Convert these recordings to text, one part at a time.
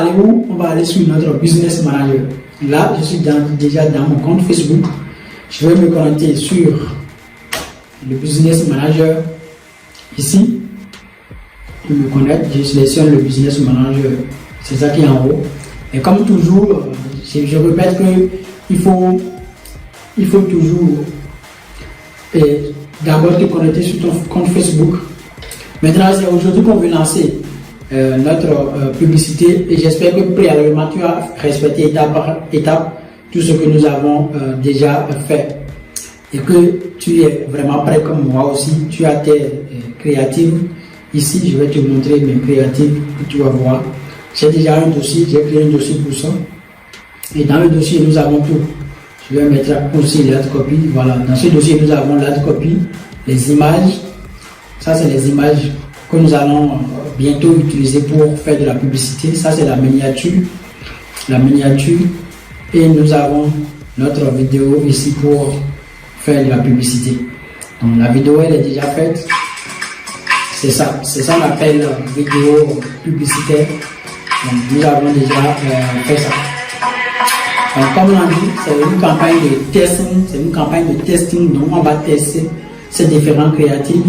aller où? On va aller sur notre Business Manager. Là, je suis déjà dans mon compte Facebook. Je vais me connecter sur le Business Manager. Ici, je me connecte, je sélectionne le Business Manager. C'est ça qui est en haut. Et comme toujours, je répète qu'il faut toujours d'abord te connecter sur ton compte Facebook. Maintenant, c'est aujourd'hui qu'on veut lancer notre publicité et j'espère que préalablement tu as respecté étape par étape tout ce que nous avons déjà fait et que tu es vraiment prêt comme moi aussi. Tu as tes créatives. Ici, je vais te montrer mes créatives que tu vas voir. J'ai déjà un dossier, j'ai créé un dossier pour ça. Et dans le dossier, nous avons tout. Je vais mettre aussi l'ad copy. Voilà, dans ce dossier, nous avons l'ad copy, les images. Ça, c'est les images que nous allons bientôt utiliser pour faire de la publicité. Ça, c'est la miniature. La miniature. Et nous avons notre vidéo ici pour faire de la publicité. Donc, la vidéo, elle est déjà faite. C'est ça qu'on appelle vidéo publicitaire. Donc, nous avons déjà fait ça. Donc, comme on a dit, c'est une campagne de testing. C'est une campagne de testing. Donc, on va tester ces différents créatifs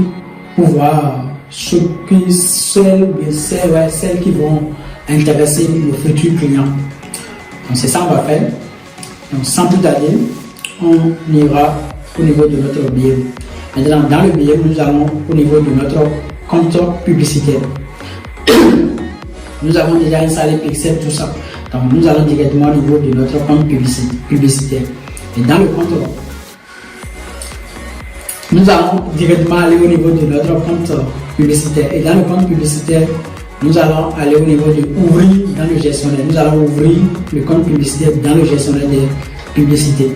pour voir celles qui vont intéresser le futur client. Donc, c'est ça qu'on va faire. Donc, sans plus tarder, on ira au niveau de notre billet. Maintenant, dans le billet, nous allons au niveau de notre compte publicitaire. Nous avons déjà installé Pixel, tout ça. Donc, nous allons directement au niveau de notre compte publicitaire. Et dans le compte, nous allons directement aller au niveau de notre compte publicitaire. Et dans le compte publicitaire, nous allons aller au niveau de ouvrir dans le gestionnaire. Nous allons ouvrir le compte publicitaire dans le gestionnaire des publicités.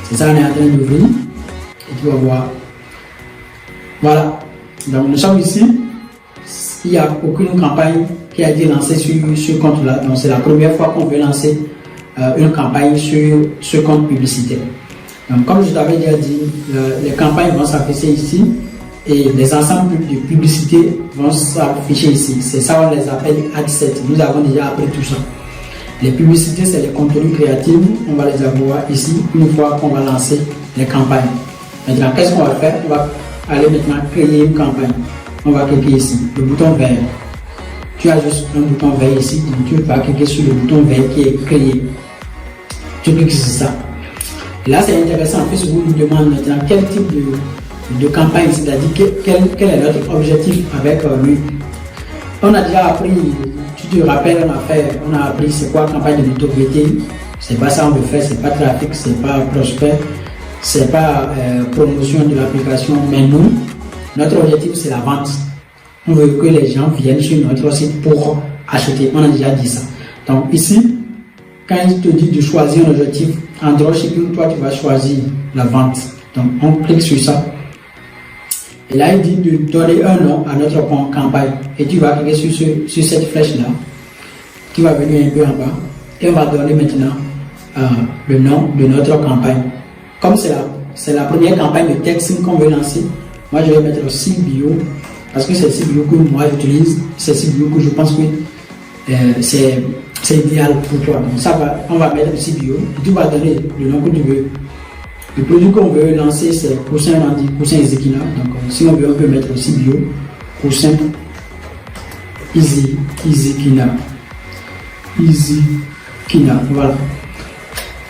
C'est ça qu'on est en train d'ouvrir. Et tu vas voir. Voilà. Donc, nous sommes ici. Il n'y a aucune campagne qui a été lancée sur ce compte-là. Donc, c'est la première fois qu'on veut lancer une campagne sur ce compte publicitaire. Donc, comme je t'avais déjà dit, les campagnes vont s'afficher ici et les ensembles de publicités vont s'afficher ici. C'est ça, on les appelle adset. Nous avons déjà appris tout ça. Les publicités, c'est les contenus créatifs. On va les avoir ici une fois qu'on va lancer les campagnes. Maintenant, qu'est-ce qu'on va faire? On va aller maintenant créer une campagne. On va cliquer ici, le bouton vert. Tu as juste un bouton vert ici. Donc tu vas cliquer sur le bouton vert qui est créé. Tu cliques sur ça. Et là, c'est intéressant. Facebook nous demande maintenant quel type de campagne, c'est-à-dire quel est notre objectif avec lui. On a déjà appris, tu te rappelles, on a appris c'est quoi campagne de notoriété. C'est pas ça qu'on veut faire, c'est pas trafic, c'est pas prospect, c'est pas promotion de l'application. Mais nous, notre objectif c'est la vente. On veut que les gens viennent sur notre site pour acheter. On a déjà dit ça. Donc ici, quand il te dit de choisir un objectif en dropshipping, toi tu vas choisir la vente. Donc on clique sur ça. Et là il dit de donner un nom à notre campagne. Et tu vas cliquer sur cette flèche là. Tu vas venir un peu en bas. Et on va donner maintenant le nom de notre campagne. Comme c'est la première campagne de texting qu'on veut lancer, moi je vais mettre CBO. Parce que c'est CBO que moi j'utilise. C'est CBO que je pense que c'est idéal pour toi. Donc ça va, on va mettre le CBO. Et tu vas donner le nom que tu veux. Le produit qu'on veut lancer, c'est coussin Easykina. Donc si on veut, on peut mettre le CBO. Coussin Easykina. Voilà.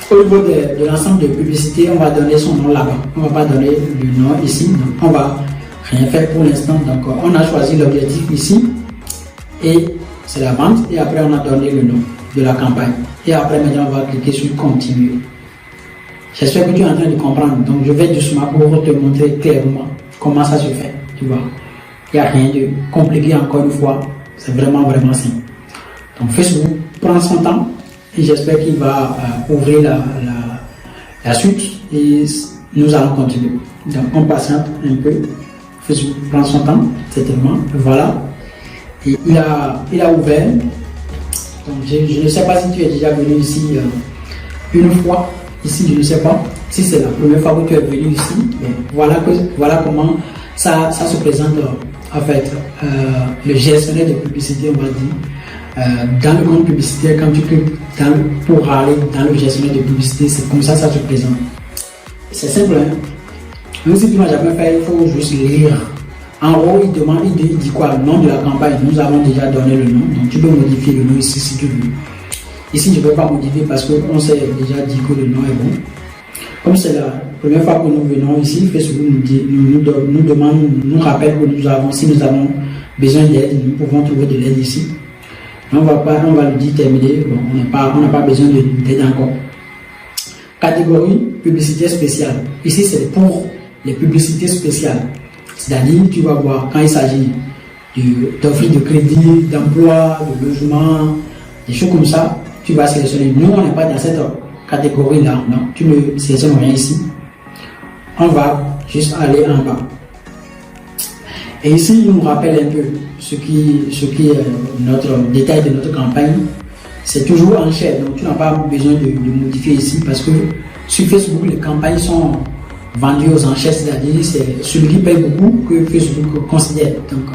Au niveau de l'ensemble de publicité, on va donner son nom là-bas. On ne va pas donner le nom ici. Donc on va rien faire pour l'instant. Donc on a choisi l'objectif ici. Et c'est la vente. Et après, on a donné le nom de la campagne. Et après, maintenant, on va cliquer sur continuer. J'espère que tu es en train de comprendre. Donc, je vais doucement pour te montrer clairement comment ça se fait. Tu vois, il n'y a rien de compliqué encore une fois. C'est vraiment, vraiment simple. Donc, Facebook prend son temps et j'espère qu'il va ouvrir la suite et nous allons continuer. Donc, on patiente un peu. Facebook prend son temps, certainement. Voilà. Et il a ouvert. Donc, je ne sais pas si tu es déjà venu ici une fois. Ici, je ne sais pas si c'est la première fois que tu es venu ici. Mais voilà comment ça se présente en fait. Le gestionnaire de publicité, on va dire. dans le compte publicitaire, quand tu cliques pour aller dans le gestionnaire de publicité, c'est comme ça que ça se présente. C'est simple, hein? Même si tu n'as jamais fait, il faut juste lire. En gros, il dit quoi? Le nom de la campagne, nous avons déjà donné le nom, donc tu peux modifier le nom ici si tu veux. Ici, je ne vais pas modifier parce qu'on s'est déjà dit que le nom est bon. Comme c'est la première fois que nous venons ici, Facebook nous demande, nous rappelle que si nous avons besoin d'aide, nous pouvons trouver de l'aide ici. On va lui dire terminé, bon, on n'a pas besoin d'aide encore. Catégorie publicité spéciale. Ici, c'est pour les publicités spéciales. C'est-à-dire, tu vas voir quand il s'agit d'offres de crédit, d'emploi, de logement, des choses comme ça, tu vas sélectionner. Nous, on n'est pas dans cette catégorie-là, non, tu ne sélectionnes rien ici. On va juste aller en bas. Et ici, il nous rappelle un peu ce qui est notre détail de notre campagne. C'est toujours en chaîne, donc tu n'as pas besoin de modifier ici parce que sur Facebook, les campagnes sont vendues aux enchères, c'est-à-dire c'est celui qui paye beaucoup que Facebook considère. Donc,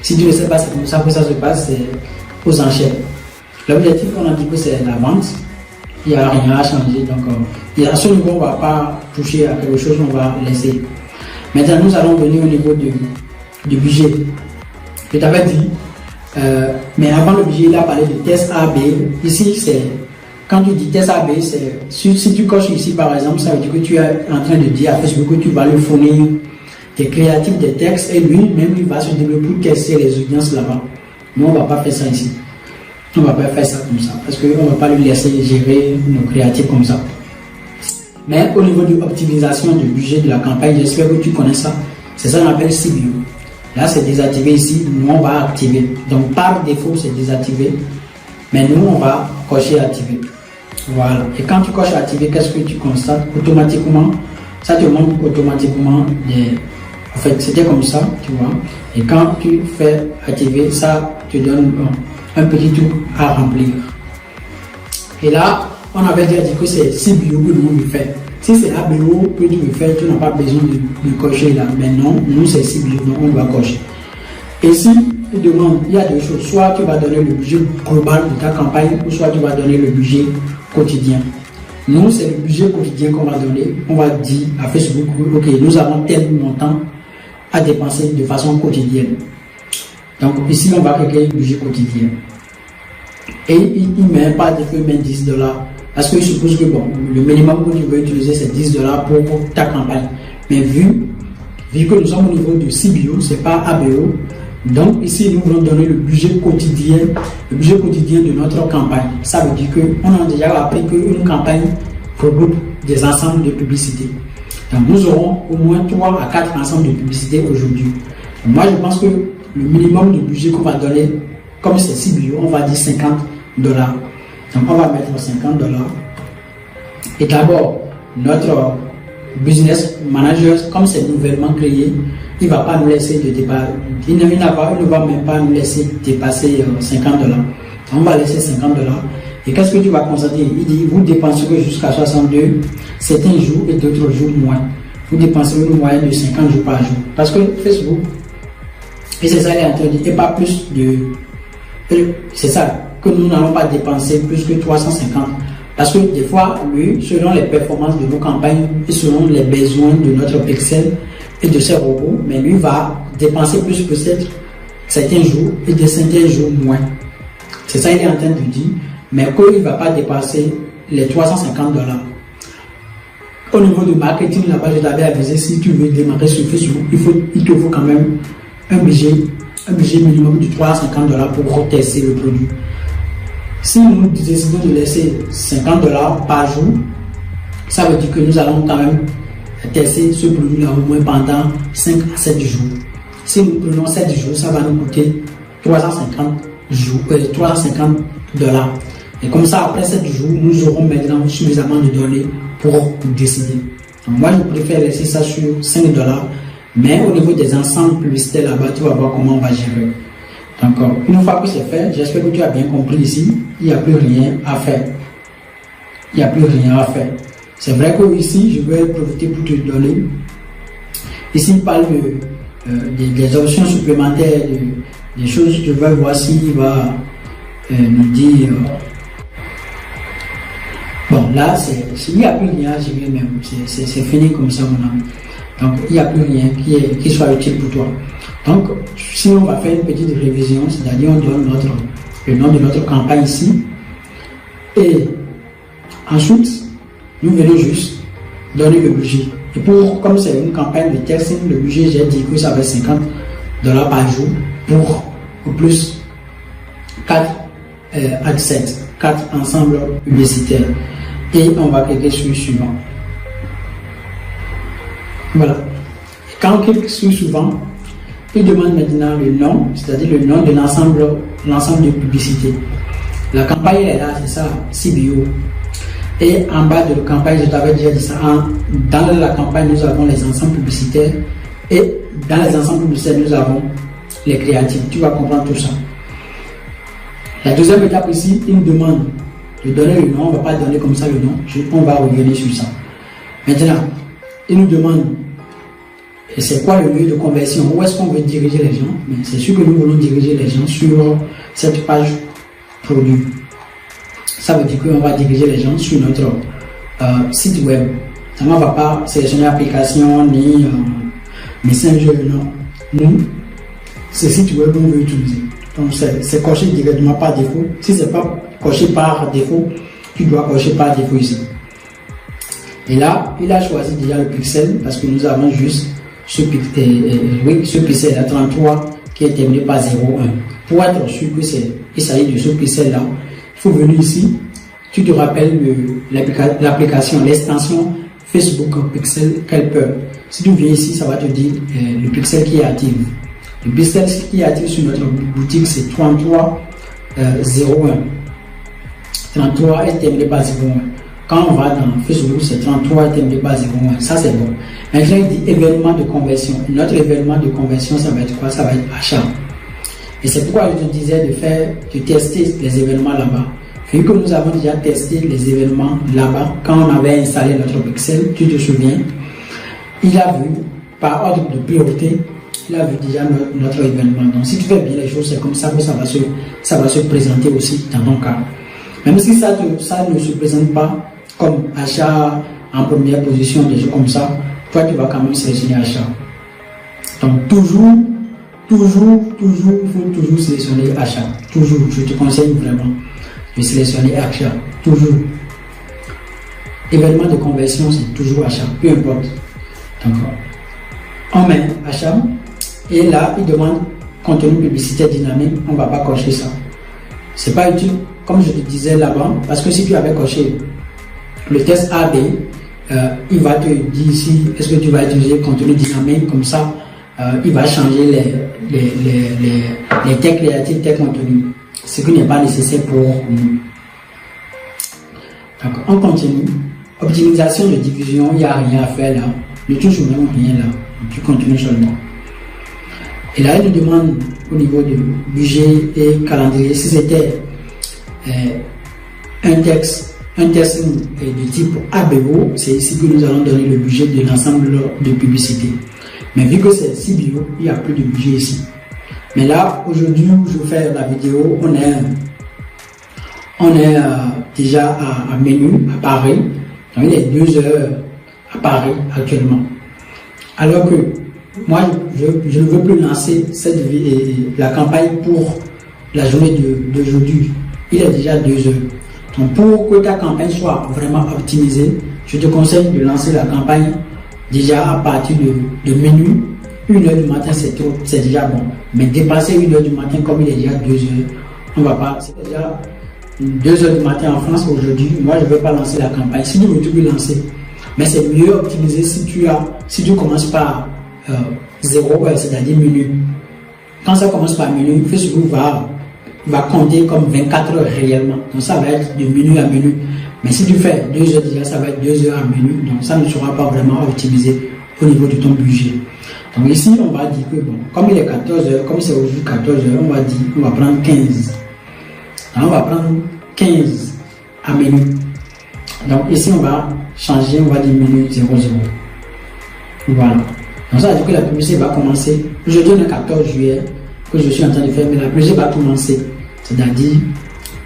si tu ne sais pas, c'est comme ça que ça se passe, c'est aux enchères. L'objectif, on a dit que c'est la vente. Il n'y a rien à changer. Donc, à ce niveau, on ne va pas toucher à quelque chose, on va laisser. Maintenant, nous allons venir au niveau du budget. Je t'avais dit, mais avant le budget, il a parlé de test A/B. Ici, c'est quand tu dis test A/B, c'est si tu coches ici par exemple, ça veut dire que tu es en train de dire à Facebook que tu vas lui fournir des créatifs, des textes, et lui-même il va se développer pour tester les audiences là-bas. Nous, on ne va pas faire ça ici. On ne va pas faire ça comme ça parce qu'on ne va pas lui laisser gérer nos créatifs comme ça. Mais au niveau de l'optimisation du budget de la campagne, j'espère que tu connais ça. C'est ça qu'on appelle CBO. Là, c'est désactivé ici. Nous, on va activer. Donc, par défaut, c'est désactivé. Mais nous, on va cocher activer. Voilà. Et quand tu coches activer, qu'est-ce que tu constates? Automatiquement, ça te montre automatiquement en fait, c'était comme ça, tu vois. Et quand tu fais activer, ça te donne un petit truc à remplir. Et là, on avait déjà dit que c'est CBO que nous lui fait. Si c'est ABO que tu veux faire, tu n'as pas besoin de cocher là. Mais non, nous c'est CBO, donc on doit cocher. Et si tu demandes, il y a deux choses. Soit tu vas donner le budget global de ta campagne, ou soit tu vas donner le budget quotidien. Nous, c'est le budget quotidien qu'on va donner. On va dire à Facebook, ok, nous avons tel montant à dépenser de façon quotidienne. Donc ici, on va créer le budget quotidien. Et il ne met pas de feu, mais $10. Parce qu'il suppose que bon, le minimum que tu veux utiliser, c'est $10 pour ta campagne. Mais vu que nous sommes au niveau de CBO, ce n'est pas ABO. Donc ici, nous voulons donner le budget quotidien de notre campagne. Ça veut dire qu'on a déjà appris qu'une campagne regroupe des ensembles de publicités. Donc nous aurons au moins 3 à 4 ensembles de publicités aujourd'hui. Moi, je pense que le minimum de budget qu'on va donner, comme c'est CBO, on va dire $50. Donc on va mettre $50. Et d'abord, notre business manager, comme c'est nouvellement créé, il ne va pas nous laisser il ne va même pas nous laisser dépasser $50. On va laisser $50. Et qu'est-ce que tu vas constater? Il dit, vous dépenserez jusqu'à 62 certains jours et d'autres jours moins. Vous dépenserez une moyenne de 50 jours par jour. Parce que Facebook, et c'est ça qu'il est en train de dire, et pas plus c'est ça, que nous n'allons pas dépenser plus que 350. Parce que des fois, lui, selon les performances de nos campagnes et selon les besoins de notre pixel et de ses robots, mais lui va dépenser plus peut-être certains jours et de certains jours moins. C'est ça qu'il est en train de dire, mais qu'il ne va pas dépasser les $350. Au niveau du marketing, là-bas, je t'avais avisé, si tu veux démarrer sur Facebook, il te faut quand même un budget minimum de $350 pour tester le produit. Si nous décidons de laisser $50 par jour, ça veut dire que nous allons quand même tester ce produit-là au moins pendant 5 à 7 jours. Si nous prenons 7 jours, ça va nous coûter $350. Et comme ça, après 7 jours, nous aurons maintenant suffisamment de données pour décider. Donc moi, je préfère laisser ça sur $5. Mais au niveau des ensembles publicitaires là-bas, tu vas voir comment on va gérer. Donc, une fois que c'est fait, j'espère que tu as bien compris ici, il n'y a plus rien à faire. Il n'y a plus rien à faire. C'est vrai que ici, je vais profiter pour te donner. Ici, il parle des options supplémentaires, des choses que je vais voir s'il va nous dit bon là il n'y a plus rien, je vais même, c'est fini comme ça mon ami. Donc il n'y a plus rien qui soit utile pour toi. Donc si on va faire une petite révision, c'est-à-dire on donne le nom de notre campagne ici, et ensuite nous venons juste donner le budget. Et comme c'est une campagne de testing, le budget, j'ai dit que ça va être $50 par jour pour au plus 4 adsets, 4 ensembles publicitaires. Et on va cliquer sur le suivant. Voilà. Et quand on clique sur suivant, il demande maintenant le nom, c'est-à-dire le nom de l'ensemble de publicités. La campagne est là, c'est ça, CBO. Et en bas de la campagne, je t'avais déjà dit ça, dans la campagne, nous avons les ensembles publicitaires. Et dans les ensembles publicitaires, nous avons les créatifs. Tu vas comprendre tout ça. La deuxième étape ici, il nous demande de donner le nom. On ne va pas donner comme ça le nom. On va revenir sur ça. Maintenant, il nous demande c'est quoi le lieu de conversion, où est-ce qu'on veut diriger les gens. Mais c'est sûr que nous voulons diriger les gens sur cette page produit. Ça veut dire qu'on va diriger les gens sur notre site web. Ça ne va pas sélectionner application ni Messenger, non. Nous, c'est site web qu'on veut utiliser. Donc c'est coché directement par défaut. Si ce n'est pas coché par défaut, tu dois cocher par défaut ici. Et là, il a choisi déjà le pixel parce que nous avons juste ce pixel là 33 qui est terminé par 0,1. Pour être sûr que il s'agit de ce pixel là, il faut venir ici. Tu te rappelles l'application, l'extension Facebook Pixel Helper. Si tu viens ici, ça va te dire le pixel qui est actif. Le pixel qui est actif sur notre boutique, c'est 33,01. 33 est terminé par 0,1. Quand on va dans Facebook, c'est 33 et terminé par 0,1. Ça, c'est bon. Maintenant, il dit événement de conversion. Notre événement de conversion, ça va être quoi? Ça va être achat. Et c'est pourquoi je te disais de tester les événements là-bas. Vu que nous avons déjà testé les événements là-bas, quand on avait installé notre pixel, tu te souviens, il a vu, par ordre de priorité, il a vu déjà notre événement. Donc, si tu fais bien les choses, c'est comme ça que ça va se présenter aussi dans ton cas. Même si ça ne se présente pas comme achat en première position, des choses comme ça, toi, tu vas quand même sélectionner achat. Donc, toujours, il faut toujours sélectionner achat. Toujours, je te conseille vraiment de sélectionner achat. Toujours. Événement de conversion, c'est toujours achat, peu importe. Donc, on met achat et là, il demande contenu publicitaire dynamique. On ne va pas cocher ça. C'est pas utile, comme je te disais là-bas, parce que si tu avais coché le test AB, il va te dire ici, est-ce que tu vas utiliser contenu dynamique, comme ça, il va changer les textes créatifs, tes contenus, ce qui n'est pas nécessaire pour nous. Donc, on continue. Optimisation de diffusion, il n'y a rien à faire là. Ne touche même rien là. Tu continues seulement. Et là, il nous demande au niveau du budget et calendrier, si c'était un texte de type ABO, c'est ici que nous allons donner le budget de l'ensemble de publicité. Mais vu que c'est CBO, il n'y a plus de budget ici. Mais là, aujourd'hui, où je fais la vidéo, on est déjà à menu, à Paris. Donc, il est 2 heures à Paris actuellement. Alors que moi, je ne veux plus lancer la campagne pour la journée d'aujourd'hui. Il est déjà 2 heures. Donc, pour que ta campagne soit vraiment optimisée, je te conseille de lancer la campagne déjà à partir de minuit. 1 heure du matin, c'est déjà bon. Mais dépasser 1 heure du matin, comme il est déjà 2 heures, on ne va pas. C'est déjà 2 heures du matin en France aujourd'hui. Moi, je ne vais pas lancer la campagne. Si tu veux, tu peux lancer. Mais c'est mieux optimiser si tu commences par 0 heure, c'est-à-dire minuit. Quand ça commence par minuit, Facebook va compter comme 24 heures réellement. Donc ça va être de minuit à minuit. Mais si tu fais 2 heures déjà, ça va être 2 heures à minuit. Donc ça ne sera pas vraiment optimisé au niveau de ton budget. Donc ici, on va dire que bon, comme il est 14 heures, comme c'est aujourd'hui 14 heures, on va prendre 15. Alors, on va prendre 15 à minuit. Donc ici, on va changer, on va dire minuit 00. Voilà. Donc ça veut dire que la publicité va commencer. Aujourd'hui, le 14 juillet, que je suis en train de faire, mais la publicité va commencer. C'est-à-dire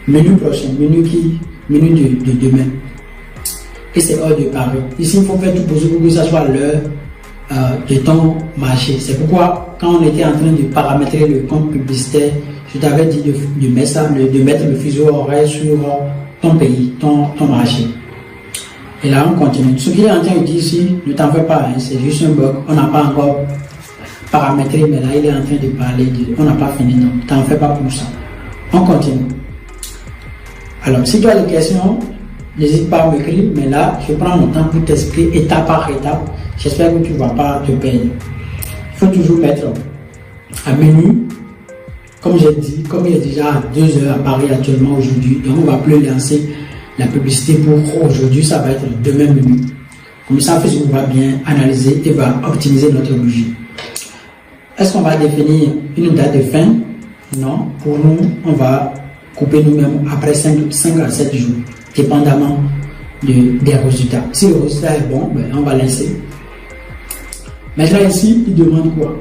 Menu prochain, menu de demain. Et c'est heure de Paris. Ici, il faut faire tout pour que ça soit l'heure de ton marché. C'est pourquoi, quand on était en train de paramétrer le compte publicitaire, je t'avais dit de mettre le fuseau horaire sur ton pays, ton marché. Et là, on continue. Ce qu'il est en train de dire ici, ne t'en fais pas, hein, c'est juste un bug. On n'a pas encore paramétré, mais là, il est en train de parler. On n'a pas fini, donc t'en fais pas pour ça. On continue. Alors, si tu as des questions, n'hésite pas à m'écrire, mais là, je prends mon temps pour t'expliquer étape par étape. J'espère que tu ne vas pas te perdre. Il faut toujours mettre un menu. Comme j'ai dit, comme il est déjà 2 heures à Paris actuellement aujourd'hui, donc on ne va plus lancer la publicité pour aujourd'hui, ça va être le demain menu. Comme ça, Facebook va bien analyser et va optimiser notre budget. Est-ce qu'on va définir une date de fin? Non. Pour nous, on va couper nous-mêmes après 5 à 7 jours, dépendamment des résultats. Si le résultat est bon, ben, on va laisser. Maintenant ici, il demande quoi?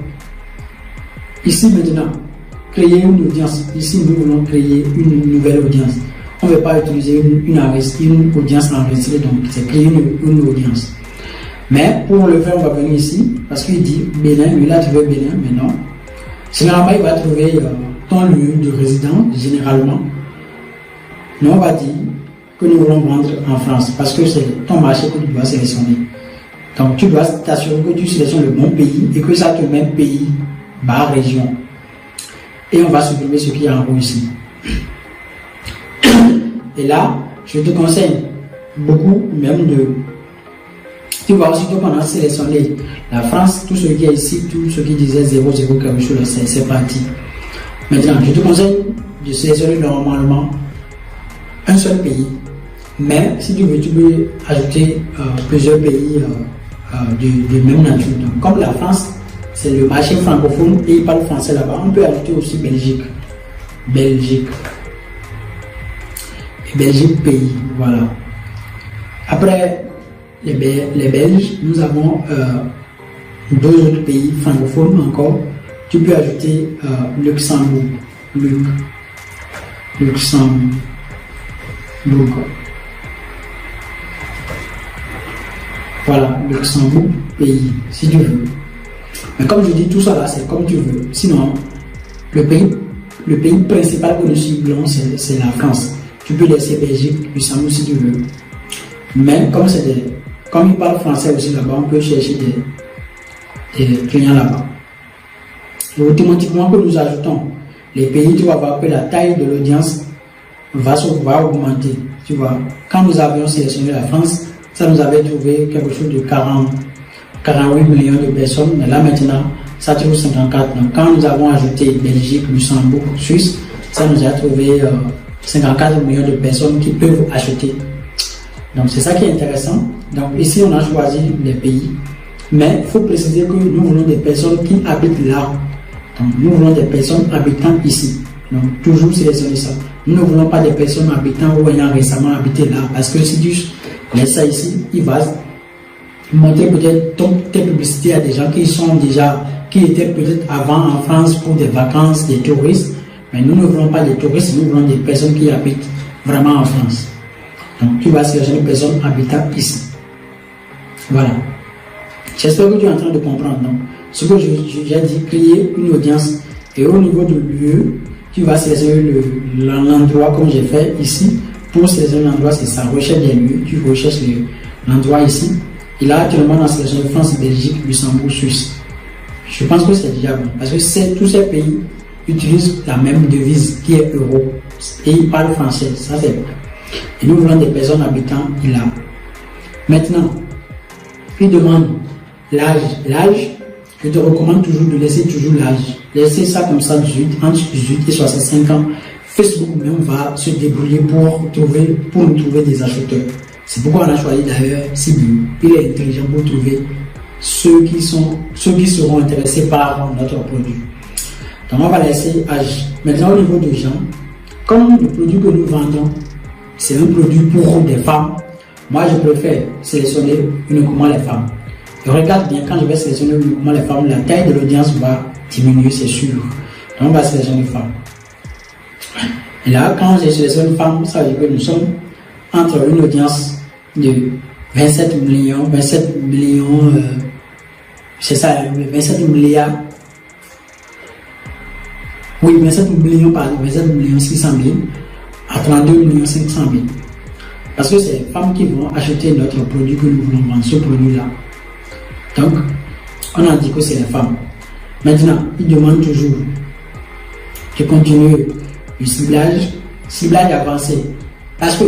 Ici maintenant, créer une audience. Ici, nous voulons créer une nouvelle audience. On ne veut pas utiliser une audience enregistrée, donc c'est créer une audience. Mais pour le faire, on va venir ici, parce qu'il dit Bénin, lui il a trouvé Bénin, mais non. Généralement, il va trouver ton lieu de résidence, généralement. Nous, on va dire que nous voulons vendre en France, parce que c'est ton marché que tu dois sélectionner. Donc, tu dois t'assurer que tu sélectionnes le bon pays et que ça te met pays, barre région. Et on va supprimer ce qui est en haut ici. Et là, je te conseille beaucoup même de... Tu vois aussi qu'on a sélectionné la France, tout ce qui est ici, tout ce qui disait 0, 0 quelque chose, c'est parti. Maintenant, je te conseille de sélectionner normalement un seul pays. Mais si tu veux, tu peux ajouter plusieurs pays de même nature. Donc, comme la France, c'est le marché francophone et ils parlent français là-bas, on peut ajouter aussi Belgique. Belgique. Et Belgique pays, voilà. Après les Belges, nous avons 2 autres pays francophones encore. Tu peux ajouter Luxembourg. Luxembourg. Voilà, Luxembourg, pays, si tu veux. Mais comme je dis, tout ça là, c'est comme tu veux. Sinon, le pays principal que nous ciblons, c'est la France. Tu peux laisser Belgique, Luxembourg si tu veux. Mais comme ils parlent français aussi là-bas, on peut chercher des clients là-bas. Et automatiquement que nous ajoutons les pays, tu vas voir que la taille de l'audience va augmenter. Tu vois, quand nous avions sélectionné la France, ça nous avait trouvé quelque chose de 48 millions de personnes, mais là maintenant, ça trouve 54. Donc quand nous avons ajouté Belgique, Luxembourg, Suisse, ça nous a trouvé 54 millions de personnes qui peuvent acheter. Donc c'est ça qui est intéressant. Donc ici on a choisi les pays, mais il faut préciser que nous voulons des personnes qui habitent là. Donc nous voulons des personnes habitant ici. Donc toujours sélectionner ça. Nous ne voulons pas des personnes habitant ou ayant récemment habité là, parce que si tu laisses ça ici, il va montrer peut-être tes publicités à des gens qui étaient peut-être avant en France pour des vacances, des touristes. Mais nous ne voulons pas des touristes, nous voulons des personnes qui habitent vraiment en France. Donc tu vas sélectionner des personnes habitant ici. Voilà. J'espère que tu es en train de comprendre. Donc, ce que j'ai dit, créer une audience. Et au niveau du lieu, tu vas sélectionner l'endroit comme j'ai fait ici. Pour sélectionner l'endroit, c'est ça. Recherche des lieux. Tu recherches l'endroit ici. Et là, actuellement, on a sélectionné France, Belgique, Luxembourg, Suisse. Je pense que c'est déjà bon. Parce que tous ces pays utilisent la même devise qui est euro. Et ils parlent français. Ça, c'est bon. Et nous voulons des personnes habitant là. Maintenant, il demande l'âge. L'âge, je te recommande toujours de laisser toujours l'âge. Laissez ça comme ça, entre 18 et 65 ans. Facebook même va se débrouiller pour nous trouver des acheteurs. C'est pourquoi on a choisi d'ailleurs Sibu. Il est intelligent pour trouver ceux qui seront intéressés par notre produit. Donc on va laisser âge. Maintenant au niveau des gens, comme le produit que nous vendons, c'est un produit pour des femmes, moi je préfère sélectionner uniquement les femmes. Et regarde bien, quand je vais sélectionner uniquement les femmes, la taille de l'audience va diminuer, c'est sûr. Donc on va sélectionner les femmes. Et là, quand j'ai sélectionné une femme, ça veut dire que nous sommes entre une audience de 27 millions, c'est ça, 27 milliards. Oui, 27 millions, pardon, 27 millions 600 000 à 32 millions 500 000. Parce que c'est les femmes qui vont acheter notre produit que nous voulons vendre, ce produit-là. Donc, on a dit que c'est les femmes. Maintenant, ils demandent toujours de continuer le ciblage avancé. Parce que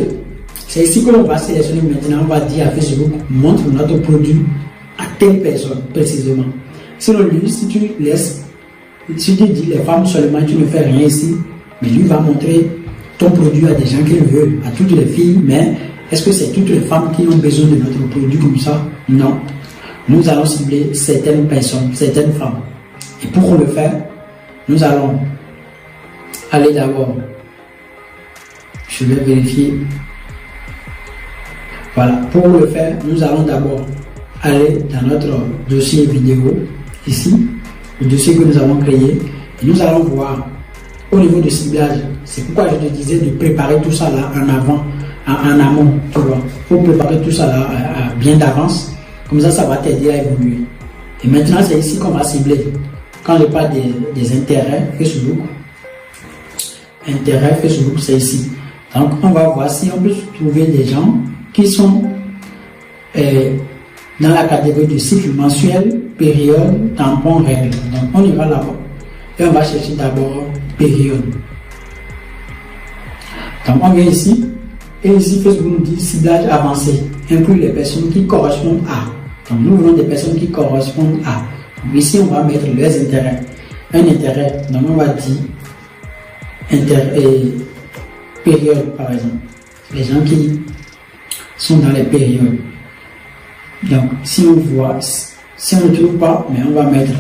c'est ici que l'on va sélectionner maintenant, on va dire à Facebook, montre notre produit à telle personne précisément. Sinon, lui, si tu dis les femmes seulement, tu ne fais rien ici, mais lui va montrer ton produit à des gens qu'il veut, à toutes les filles, mais est-ce que c'est toutes les femmes qui ont besoin de notre produit comme ça? Non. Nous allons cibler certaines personnes, certaines femmes. Et pour le faire, nous allons aller d'abord, je vais vérifier. Voilà, pour le faire, nous allons d'abord aller dans notre dossier vidéo, ici, le dossier que nous avons créé, et nous allons voir au niveau du ciblage. C'est pourquoi je te disais de préparer tout ça là en avant, en amont, tu vois. Il faut préparer tout ça là bien d'avance, comme ça, ça va t'aider à évoluer. Et maintenant, c'est ici qu'on va cibler. Quand je parle des intérêts Facebook, c'est ici. Donc, on va voir si on peut trouver des gens qui sont dans la catégorie du cycle mensuel, période, tampon, règle. Donc, on ira là-bas. Et on va chercher d'abord période. Donc, on vient ici. Et ici, Facebook nous dit ciblage avancé. Inclut les personnes qui correspondent à. Donc, nous voulons des personnes qui correspondent à. Donc, ici, on va mettre les intérêts. Un intérêt. Donc, on va dire période, par exemple. Les gens qui sont dans les périodes. Donc, si on voit, si on ne trouve pas, mais on va mettre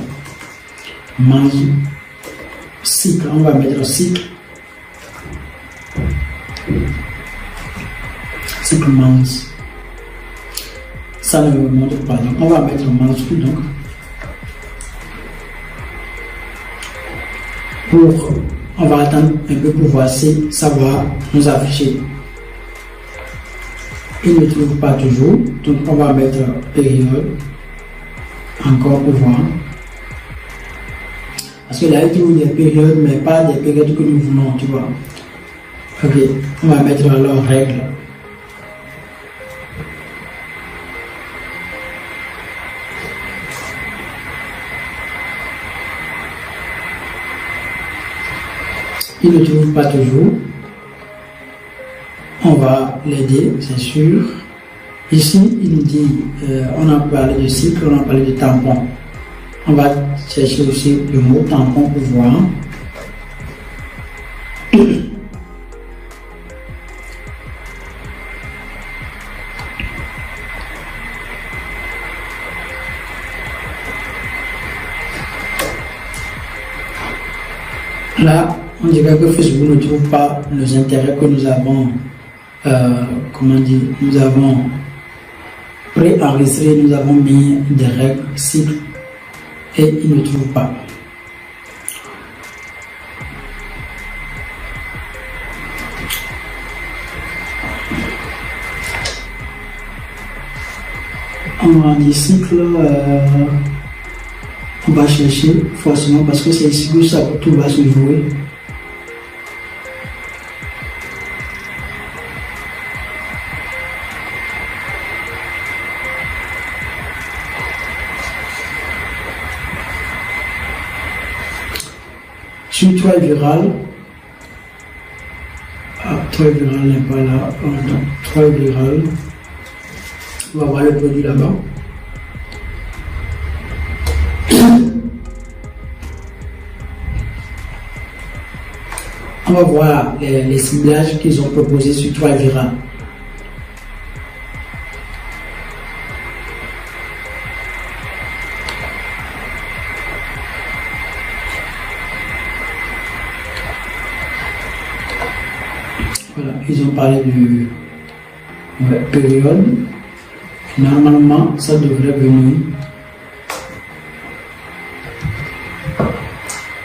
cycle, on va mettre cycle month. Ça ne me montre pas, donc on va mettre month, donc on va attendre un peu pour voir si ça va nous afficher. Il ne trouve pas toujours, donc on va mettre période encore pour voir. Parce que là, il trouve des périodes, mais pas des périodes que nous voulons, tu vois. Ok, on va mettre alors règle. Il ne trouve pas toujours. On va l'aider, c'est sûr. Ici, il nous dit, on a parlé de cycle, on a parlé de tampon. On va chercher aussi le mot tampon pour voir. Là, on dirait que Facebook ne trouve pas les intérêts que nous avons, nous avons préenregistré, nous avons mis des règles, cycles, et il ne trouve pas. On va dire cycle, on va chercher forcément parce que c'est ici que ça, tout va se jouer. Sur Toile Virale, Toile Virale n'est pas là, Toile Virale, on va voir le produit là-bas. On va voir les ciblages qu'ils ont proposés sur Toile Virale. Voilà, ils ont parlé de période. Normalement, ça devrait venir.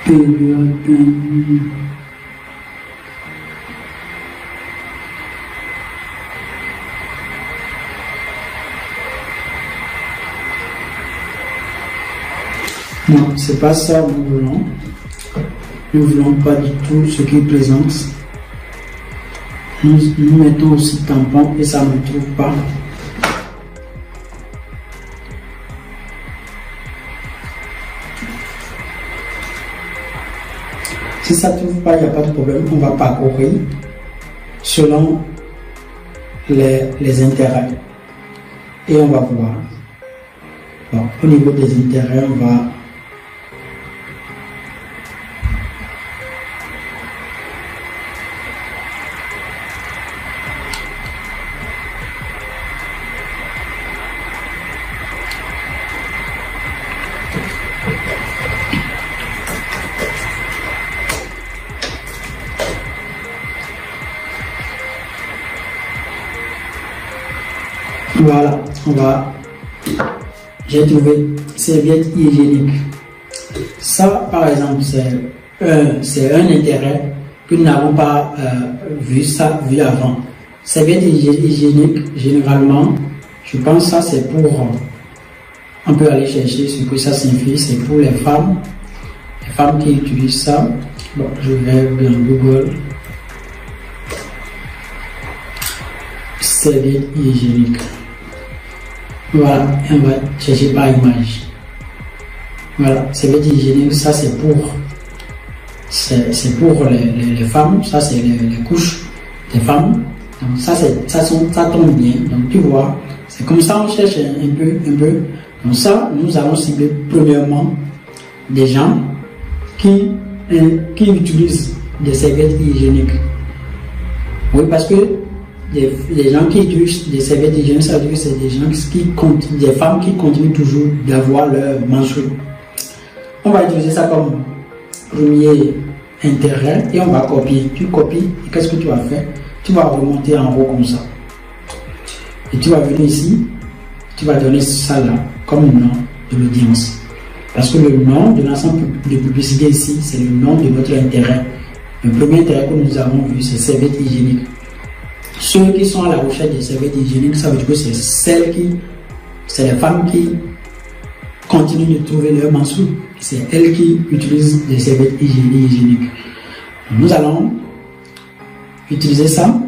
Période. Non, c'est pas ça que nous voulons. Nous ne voulons pas du tout ce qui présente. Nous mettons aussi tampon et ça ne trouve pas. Si ça ne trouve pas, il n'y a pas de problème. On va parcourir selon les intérêts. Et on va voir. Bon, au niveau des intérêts, on va voilà, j'ai trouvé serviette hygiénique. Ça, par exemple, c'est un intérêt que nous n'avons pas vu avant. Serviette hygiénique, généralement, je pense que ça c'est pour, on peut aller chercher ce que ça signifie, c'est pour les femmes qui utilisent ça. Bon, je vais dans Google. Serviette hygiénique. Voilà, on va chercher par image. Voilà, serviette hygiénique, ça c'est pour les femmes, ça c'est les couches des femmes. Donc ça tombe bien. Donc tu vois, c'est comme ça on cherche un peu. Donc ça, nous allons cibler premièrement des gens qui utilisent des serviettes hygiéniques. Oui, parce que les gens qui utilisent des serviettes hygiéniques, ça veut dire que c'est des femmes qui continuent toujours d'avoir leur menstrues. On va utiliser ça comme premier intérêt et on va copier. Tu copies, et qu'est-ce que tu vas faire? Tu vas remonter en haut comme ça. Et tu vas venir ici, tu vas donner ça là comme nom de l'audience. Parce que le nom de l'ensemble de publicité ici, c'est le nom de notre intérêt. Le premier intérêt que nous avons vu, c'est serviettes hygiéniques. Ceux qui sont à la recherche des serviettes hygiéniques, ça veut dire que c'est les femmes qui continuent de trouver leur menstrues. C'est elles qui utilisent des serviettes hygiéniques. Nous allons utiliser ça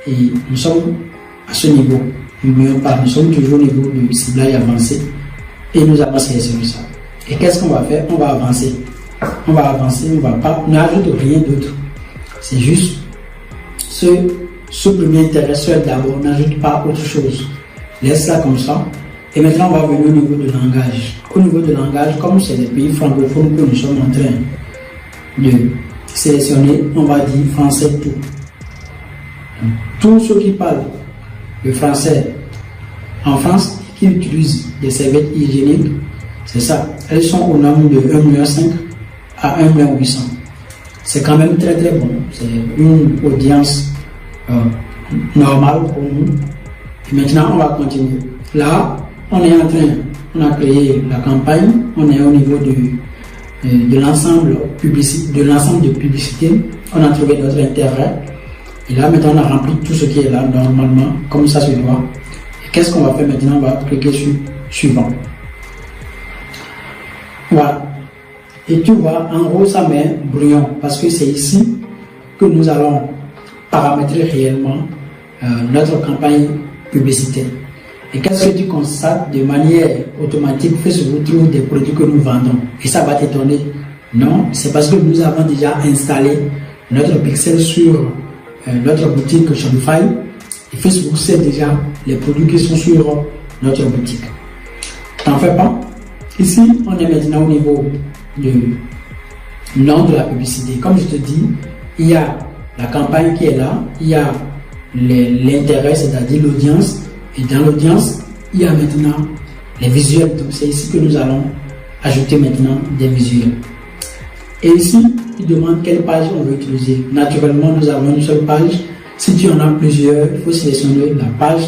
et nous sommes à ce niveau. Nous sommes toujours au niveau de ciblage avancé et nous avons sélectionné ça. Et qu'est-ce qu'on va faire? On va avancer. On n'ajoute rien d'autre. C'est juste ce premier intérêt seul d'abord, on n'ajoute pas autre chose. Laisse ça comme ça. Et maintenant, on va venir au niveau de langage. Au niveau de langage, comme c'est les pays francophones que nous sommes en train de sélectionner, on va dire français tout. Donc, tous ceux qui parlent le français en France, qui utilisent des serviettes hygiéniques, c'est ça. Elles sont au nombre de 1,5 million à 1,8 million. C'est quand même très très bon. C'est une audience normale pour nous. Et maintenant, on va continuer. Là, on a créé la campagne, on est au niveau de l'ensemble de publicité, on a trouvé notre intérêt. Et là, maintenant, on a rempli tout ce qui est là, normalement, comme ça se doit. Et qu'est-ce qu'on va faire maintenant? On va cliquer sur suivant. Voilà. Et tu vois, en gros, ça met brouillon, parce que c'est ici que nous allons paramétrer réellement notre campagne publicitaire. Et qu'est-ce que tu constates? De manière automatique, Facebook trouve des produits que nous vendons. Et ça va t'étonner. Non, c'est parce que nous avons déjà installé notre pixel sur notre boutique Shopify. Et Facebook sait déjà les produits qui sont sur notre boutique. T'en fais pas. Ici, on est maintenant au niveau du nom de la publicité. Comme je te dis, il y a la campagne qui est là, il y a l'intérêt, c'est-à-dire l'audience. Et dans l'audience, il y a maintenant les visuels. Donc c'est ici que nous allons ajouter maintenant des visuels. Et ici, il demande quelle page on veut utiliser. Naturellement, nous avons une seule page. Si tu en as plusieurs, il faut sélectionner la page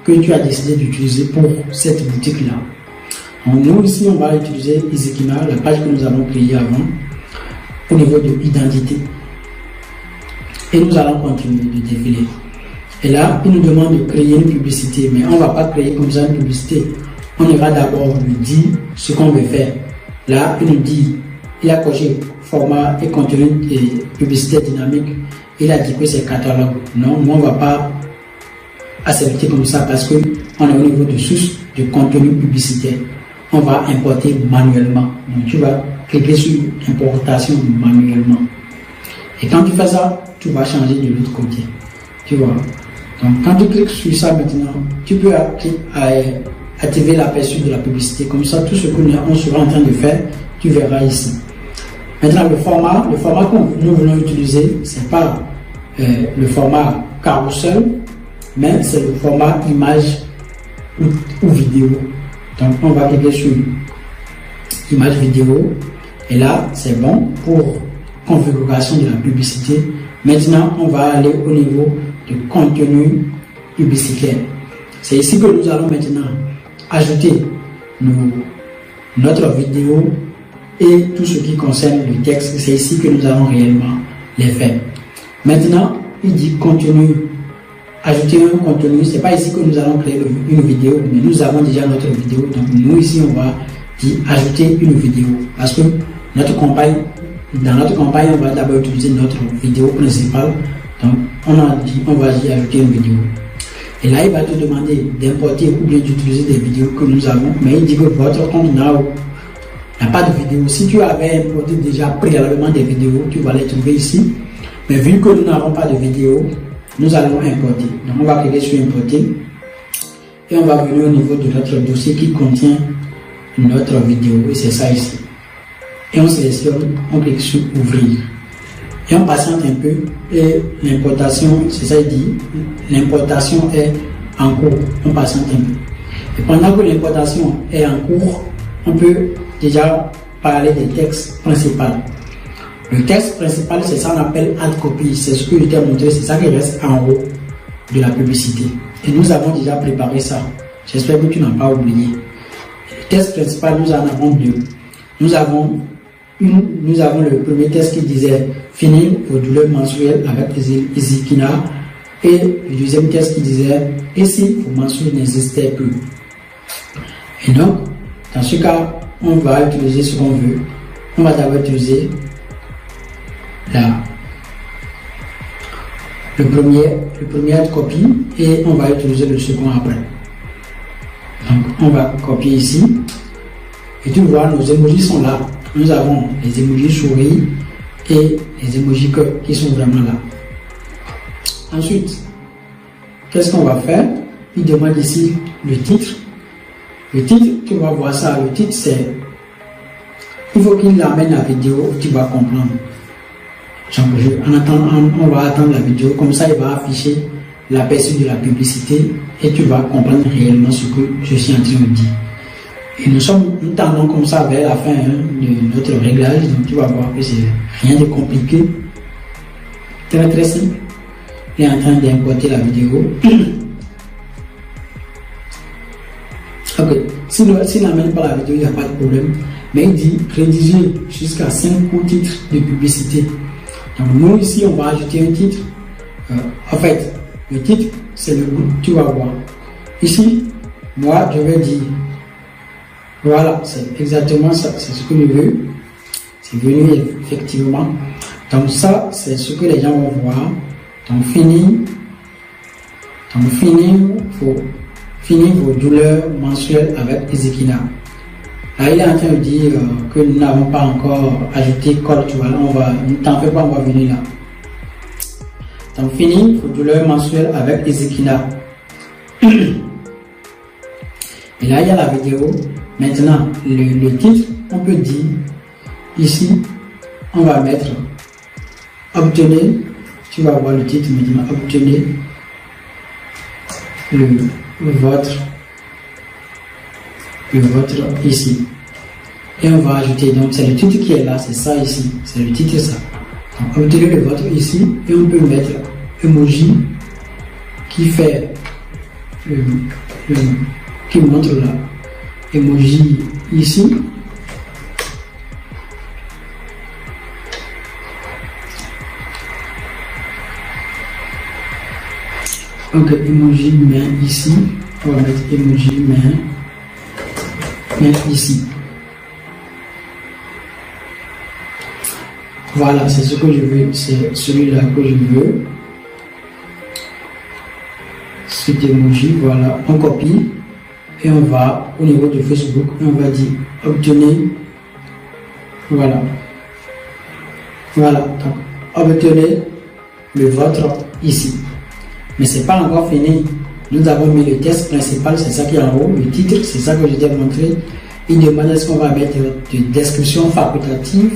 que tu as décidé d'utiliser pour cette boutique-là. Donc nous ici, on va utiliser Easykina, la page que nous avons créée avant, au niveau de l'identité. Et nous allons continuer de défiler. Et là, il nous demande de créer une publicité, mais on ne va pas créer comme ça une publicité. On ira d'abord lui dire ce qu'on veut faire. Là, il nous dit, il a coché format et contenu et publicité dynamique. Il a dit que c'est catalogue. Non, nous on ne va pas accepter comme ça parce qu'on est au niveau de source de contenu publicitaire. On va importer manuellement. Donc tu vas cliquer sur importation manuellement. Et quand tu fais ça, tu vas changer de l'autre côté. Tu vois. Donc quand tu cliques sur ça maintenant, tu peux activer l'aperçu de la publicité. Comme ça, tout ce que on sera en train de faire, tu verras ici. Maintenant, le format que nous voulons utiliser, ce n'est pas le format carousel, mais c'est le format image ou vidéo. Donc, on va cliquer sur image vidéo. Et là, c'est bon pour configuration de la publicité. Maintenant, on va aller au niveau de contenu publicitaire. C'est ici que nous allons maintenant ajouter notre vidéo et tout ce qui concerne le texte. C'est ici que nous allons réellement les faire. Maintenant, il dit contenu. Ajouter un contenu, c'est pas ici que nous allons créer une vidéo, mais nous avons déjà notre vidéo. Donc nous ici, on va dire ajouter une vidéo. Parce que dans notre campagne, on va d'abord utiliser notre vidéo principale. Donc on va dire ajouter une vidéo. Et là, il va te demander d'importer ou bien d'utiliser des vidéos que nous avons. Mais il dit que votre compte n'a pas de vidéo. Si tu avais importé déjà préalablement des vidéos, tu vas les trouver ici. Mais vu que nous n'avons pas de vidéo, nous allons importer. Donc on va cliquer sur importer. Et on va venir au niveau de notre dossier qui contient notre vidéo. Et c'est ça ici. Et on sélectionne, on clique sur ouvrir. Et on patiente un peu. Et l'importation, c'est ça il dit, l'importation est en cours. On patiente un peu. Et pendant que l'importation est en cours, on peut déjà parler des textes principaux. Le texte principal, c'est ça qu'on appelle ad copy. C'est ce que je t'ai montré, c'est ça qui reste en haut de la publicité. Et nous avons déjà préparé ça. J'espère que tu n'as pas oublié. Le texte principal, nous en avons deux. Nous avons le premier texte qui disait finir vos douleurs menstruelles avec Ezekiel. Et le deuxième texte qui disait et si vos menstrues n'existaient plus. Et donc, dans ce cas, on va utiliser ce qu'on veut. On va d'abord utiliser le premier ad copy et on va utiliser le second après. Donc on va copier ici et tu vois nos emojis sont là. Nous avons les emojis souris et les emojis cœur qui sont vraiment là. Ensuite, qu'est-ce qu'on va faire? Il demande ici le titre. Le titre, tu vas voir ça. Le titre c'est, il faut qu'il amène la vidéo, tu vas comprendre. En attendant, on va attendre la vidéo, comme ça il va afficher l'aperçu de la publicité et tu vas comprendre réellement ce que je suis en train de dire. Et nous tendons comme ça vers la fin de notre réglage, donc tu vas voir que c'est rien de compliqué, très très simple. Il est en train d'importer la vidéo. Ok, s'il n'amène pas la vidéo, il n'y a pas de problème, mais il dit rédiger jusqu'à 5 courts titres de publicité. Donc nous ici on va ajouter un titre. En fait, le titre c'est le goût, tu vas voir. Ici, moi je vais dire, voilà, c'est exactement ça, c'est ce que je veux. C'est venu effectivement. Donc ça, c'est ce que les gens vont voir. Donc finir vos douleurs mensuelles avec Ezekiel. Là, il est en train de dire que nous n'avons pas encore ajouté code, tu vois, là, ne t'en fais pas, on va venir là. Donc, finir vos douleurs mensuelles avec Ezekiel. Et là, il y a la vidéo. Maintenant, le titre, on peut dire, ici, on va mettre obtenez, tu vas voir le titre maintenant, obtenez votre ici. Et on va ajouter, donc c'est le titre qui est là, c'est ça ici, c'est le titre ça. Donc obtenez le vôtre ici et on peut mettre emoji qui fait qui montre là, emoji ici. Ok, emoji main ici, on va mettre emoji main ici. Voilà, c'est ce que je veux, c'est celui-là que je veux. Cet emoji, voilà, on copie et on va au niveau de Facebook et on va dire obtenir. Voilà. Voilà, donc obtenez le vôtre ici. Mais c'est pas encore fini. Nous avons mis le texte principal, c'est ça qui est en haut, le titre, c'est ça que je t'ai montré. Il demande est-ce qu'on va mettre de description facultative,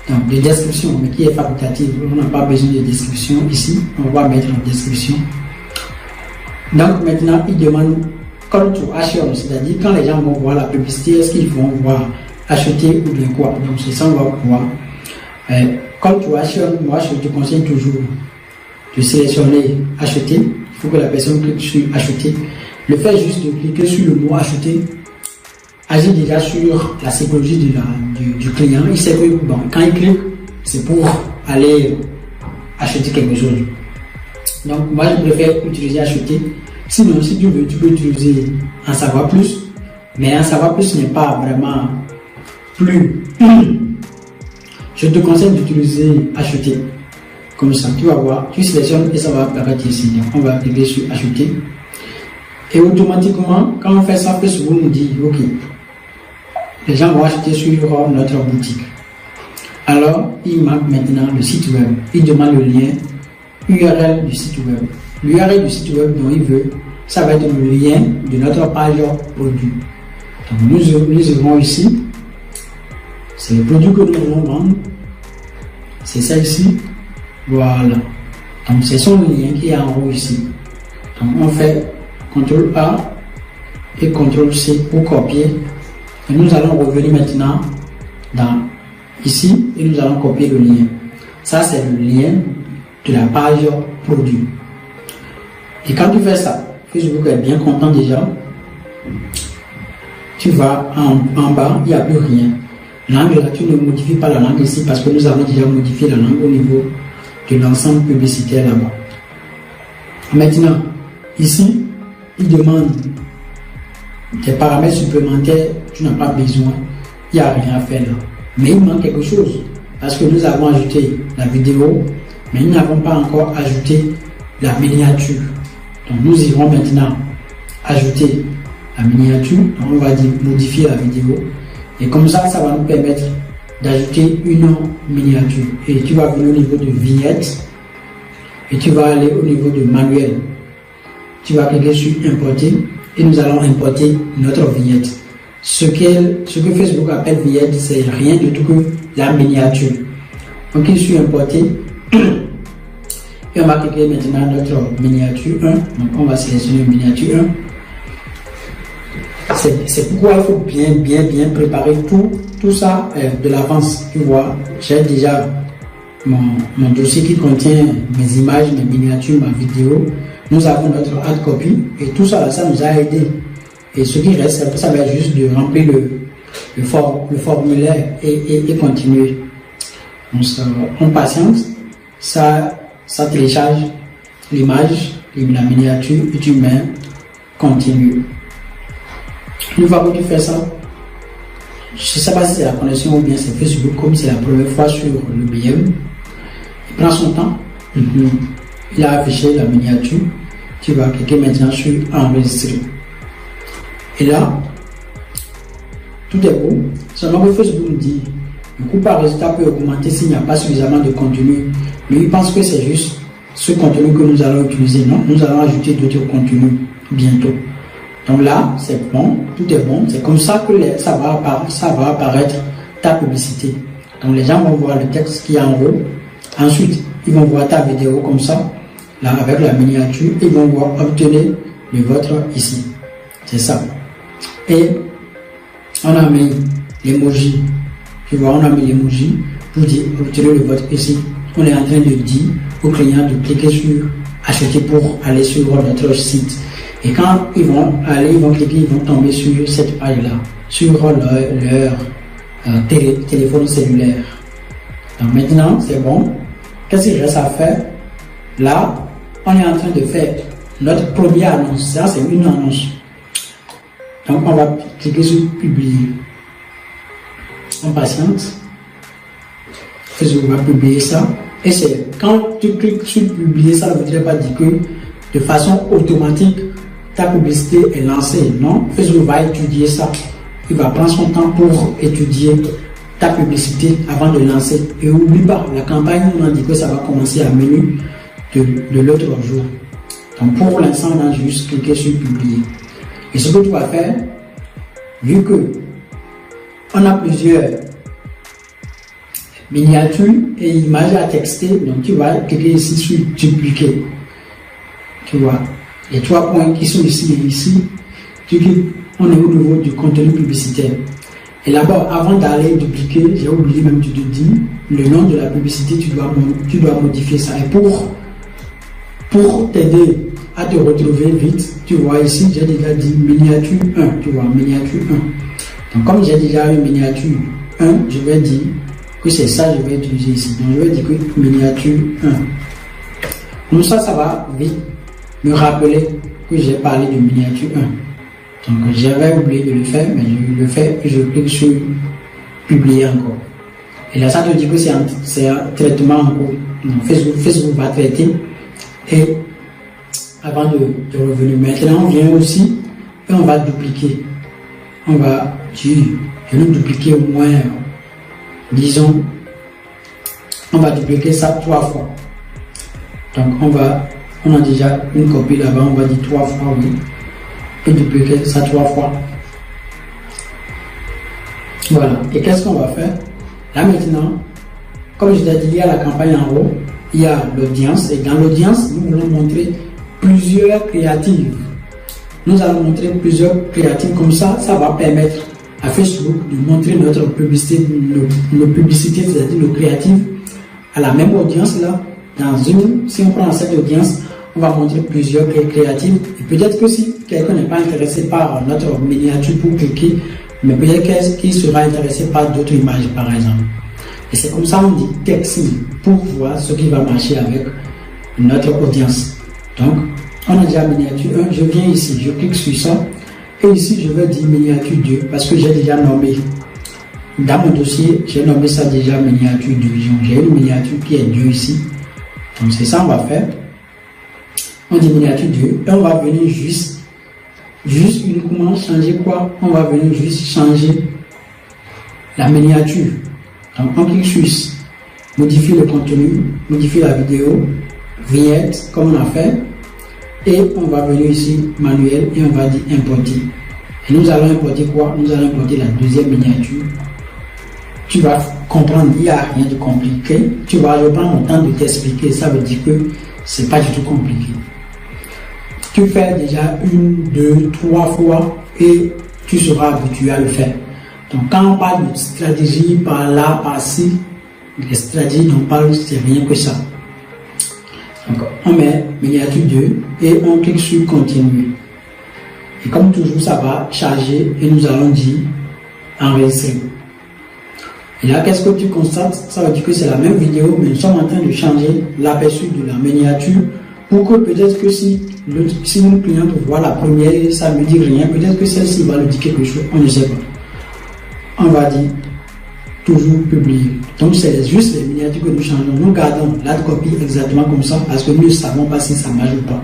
donc de description, mais qui est facultative. On n'a pas besoin de description ici, on va mettre en description. Donc maintenant, il demande call to action, c'est-à-dire quand les gens vont voir la publicité, est-ce qu'ils vont voir acheter ou bien quoi. Donc c'est ça, on va pouvoir. Call to action, moi je te conseille toujours de sélectionner acheter. Il faut que la personne clique sur acheter. Le fait juste de cliquer sur le mot acheter agit déjà sur la psychologie du client. Il sait que bon, quand il clique, c'est pour aller acheter quelque chose. Donc moi je préfère utiliser acheter. Sinon, si tu veux, tu peux utiliser en savoir plus. Mais en savoir plus n'est pas vraiment plus. Je te conseille d'utiliser acheter. Comme ça, tu vas voir, tu sélectionnes et ça va apparaître ici. Donc, on va cliquer sur acheter. Et automatiquement, quand on fait ça, Facebook nous dit, ok, les gens vont acheter sur notre boutique. Alors, il marque maintenant le site web. Il demande le lien URL du site web. L'URL du site web dont il veut, ça va être le lien de notre page produit. Donc, nous irons ici. C'est le produit que nous voulons vendre. C'est ça ici. Voilà. Donc, c'est son lien qui est en haut ici. Donc, on fait CTRL A et CTRL C pour copier. Et nous allons revenir maintenant dans ici et nous allons copier le lien. Ça, c'est le lien de la page produit. Et quand tu fais ça, Facebook est bien content déjà. Tu vas en bas, il n'y a plus rien. Langue là, tu ne modifies pas la langue ici parce que nous avons déjà modifié la langue au niveau de l'ensemble publicitaire là-bas. Maintenant, ici, il demande des paramètres supplémentaires, tu n'as pas besoin, il n'y a rien à faire là. Mais il manque quelque chose parce que nous avons ajouté la vidéo, mais nous n'avons pas encore ajouté la miniature. Donc nous irons maintenant ajouter la miniature. Donc on va dire modifier la vidéo. Et comme ça, ça va nous permettre d'ajouter une miniature. Et tu vas venir au niveau de vignette. Et tu vas aller au niveau de manuel. Tu vas cliquer sur importer. Et nous allons importer notre vignette. Ce que Facebook appelle vignette, c'est rien du tout que la miniature. Donc clique sur importer. Et on va cliquer maintenant notre miniature 1. Donc on va sélectionner miniature 1. C'est pourquoi il faut bien préparer tout ça de l'avance. Tu vois, j'ai déjà mon dossier qui contient mes images, mes miniatures, ma vidéo. Nous avons notre hard copy et tout ça, ça nous a aidé. Et ce qui reste, ça va être juste de remplir le formulaire et continuer. Donc, on patiente, ça télécharge l'image, la miniature et tu mets continue. Une fois que tu fais ça, je ne sais pas si c'est la connexion ou bien c'est Facebook, comme c'est la première fois sur le BM. Il prend son temps. Il a affiché la miniature. Tu vas cliquer maintenant sur enregistrer. Et là, tout est beau. Seulement que Facebook nous dit le coût par résultat peut augmenter s'il n'y a pas suffisamment de contenu. Lui, il pense que c'est juste ce contenu que nous allons utiliser. Non, nous allons ajouter d'autres contenus bientôt. Donc là, c'est bon, tout est bon. C'est comme ça que ça va apparaître ta publicité. Donc les gens vont voir le texte qui est en haut. Ensuite, ils vont voir ta vidéo comme ça, là avec la miniature. Ils vont voir obtenir le vôtre ici. C'est ça. Et on a mis l'emoji. Tu vois, on a mis l'emoji pour dire obtenir le vôtre ici. On est en train de dire aux clients de cliquer sur acheter pour aller sur notre site. Et quand ils vont aller, ils vont cliquer, ils vont tomber sur cette page-là, sur leur téléphone cellulaire. Donc maintenant, c'est bon. Qu'est-ce qu'il reste à faire? Là, on est en train de faire notre première annonce. Ça, c'est une annonce. Donc, on va cliquer sur publier. On patiente. Facebook va publier ça. Et c'est quand tu cliques sur publier, ça ne voudrait pas dire que de façon automatique, ta publicité est lancée. Non, Facebook va étudier ça. Il va prendre son temps pour étudier ta publicité avant de lancer. Et n'oublie pas, la campagne, on a dit que ça va commencer à menu de l'autre jour. Donc pour l'instant, on a juste cliqué sur publier. Et ce que tu vas faire, vu que on a plusieurs miniatures et images à texter, donc tu vas cliquer ici sur dupliquer. Tu vois, les 3 points qui sont ici et ici, tu cliques, on est au niveau du contenu publicitaire. Et là-bas, avant d'aller dupliquer, j'ai oublié même, tu te dis, le nom de la publicité, tu dois modifier ça. Et pour t'aider à te retrouver vite, tu vois ici, j'ai déjà dit miniature 1, tu vois, miniature 1. Donc comme j'ai déjà eu miniature 1, je vais dire que c'est ça que je vais utiliser ici. Donc je vais dire que miniature 1. Donc ça va vite me rappeler que j'ai parlé de miniature 1. Donc j'avais oublié de le faire, mais je le fais et je clique sur publier encore. Et là ça te dit que c'est un traitement en cours. Donc Facebook va traiter et avant de revenir. Maintenant on vient aussi et on va dupliquer. On va dire, je vais dupliquer au moins, disons, on va dupliquer ça 3 fois. Donc on a déjà une copie là-bas, on va dire 3 fois, oui. Et dupliquer ça 3 fois. Voilà. Et qu'est-ce qu'on va faire? Là maintenant, comme je t'ai dit, il y a la campagne en haut, il y a l'audience, et dans l'audience, nous voulons montrer plusieurs créatives. Nous allons montrer plusieurs créatives, comme ça va permettre à Facebook de montrer notre publicité, nos publicités, c'est-à-dire nos créatives, à la même audience là. Si on prend cette audience, on va montrer plusieurs créatives. Et peut-être que si quelqu'un n'est pas intéressé par notre miniature pour cliquer, mais peut-être qu'il sera intéressé par d'autres images par exemple. Et c'est comme ça on dit texting pour voir ce qui va marcher avec notre audience. Donc, on a déjà miniature 1, je viens ici, je clique sur ça. Et ici, je vais dire miniature 2 parce que j'ai déjà nommé. Dans mon dossier, j'ai nommé ça déjà miniature 2. J'ai une miniature qui est 2 ici. Donc, c'est ça qu'on va faire. On dit miniature 2 et on va venir juste uniquement changer quoi? On va venir juste changer la miniature. Donc, on clique sur modifier le contenu, modifier la vidéo, vignette, comme on a fait. Et on va venir ici, manuel, et on va dire importer. Et nous allons importer quoi? Nous allons importer la deuxième miniature. Tu vas comprendre, il n'y a rien de compliqué. Je prends mon temps de t'expliquer, ça veut dire que c'est pas du tout compliqué. Tu fais déjà 1, 2, 3 fois et tu seras habitué à le faire. Donc quand on parle de stratégie par là, par ci, les stratégies dont on parle, c'est rien que ça. Donc, on met miniature 2 et on clique sur continuer. Et comme toujours, ça va charger et nous allons dire enregistrer. Et là, qu'est-ce que tu constates? Ça veut dire que c'est la même vidéo, mais nous sommes en train de changer l'aperçu de la miniature pour que peut-être que si mon client voit la première, ça ne me dit rien, peut-être que celle-ci va lui dire quelque chose, on ne sait pas. On va dire toujours publier. Donc c'est juste les miniatures que nous changeons. Nous gardons la copie exactement comme ça parce que nous ne savons pas si ça marche ou pas.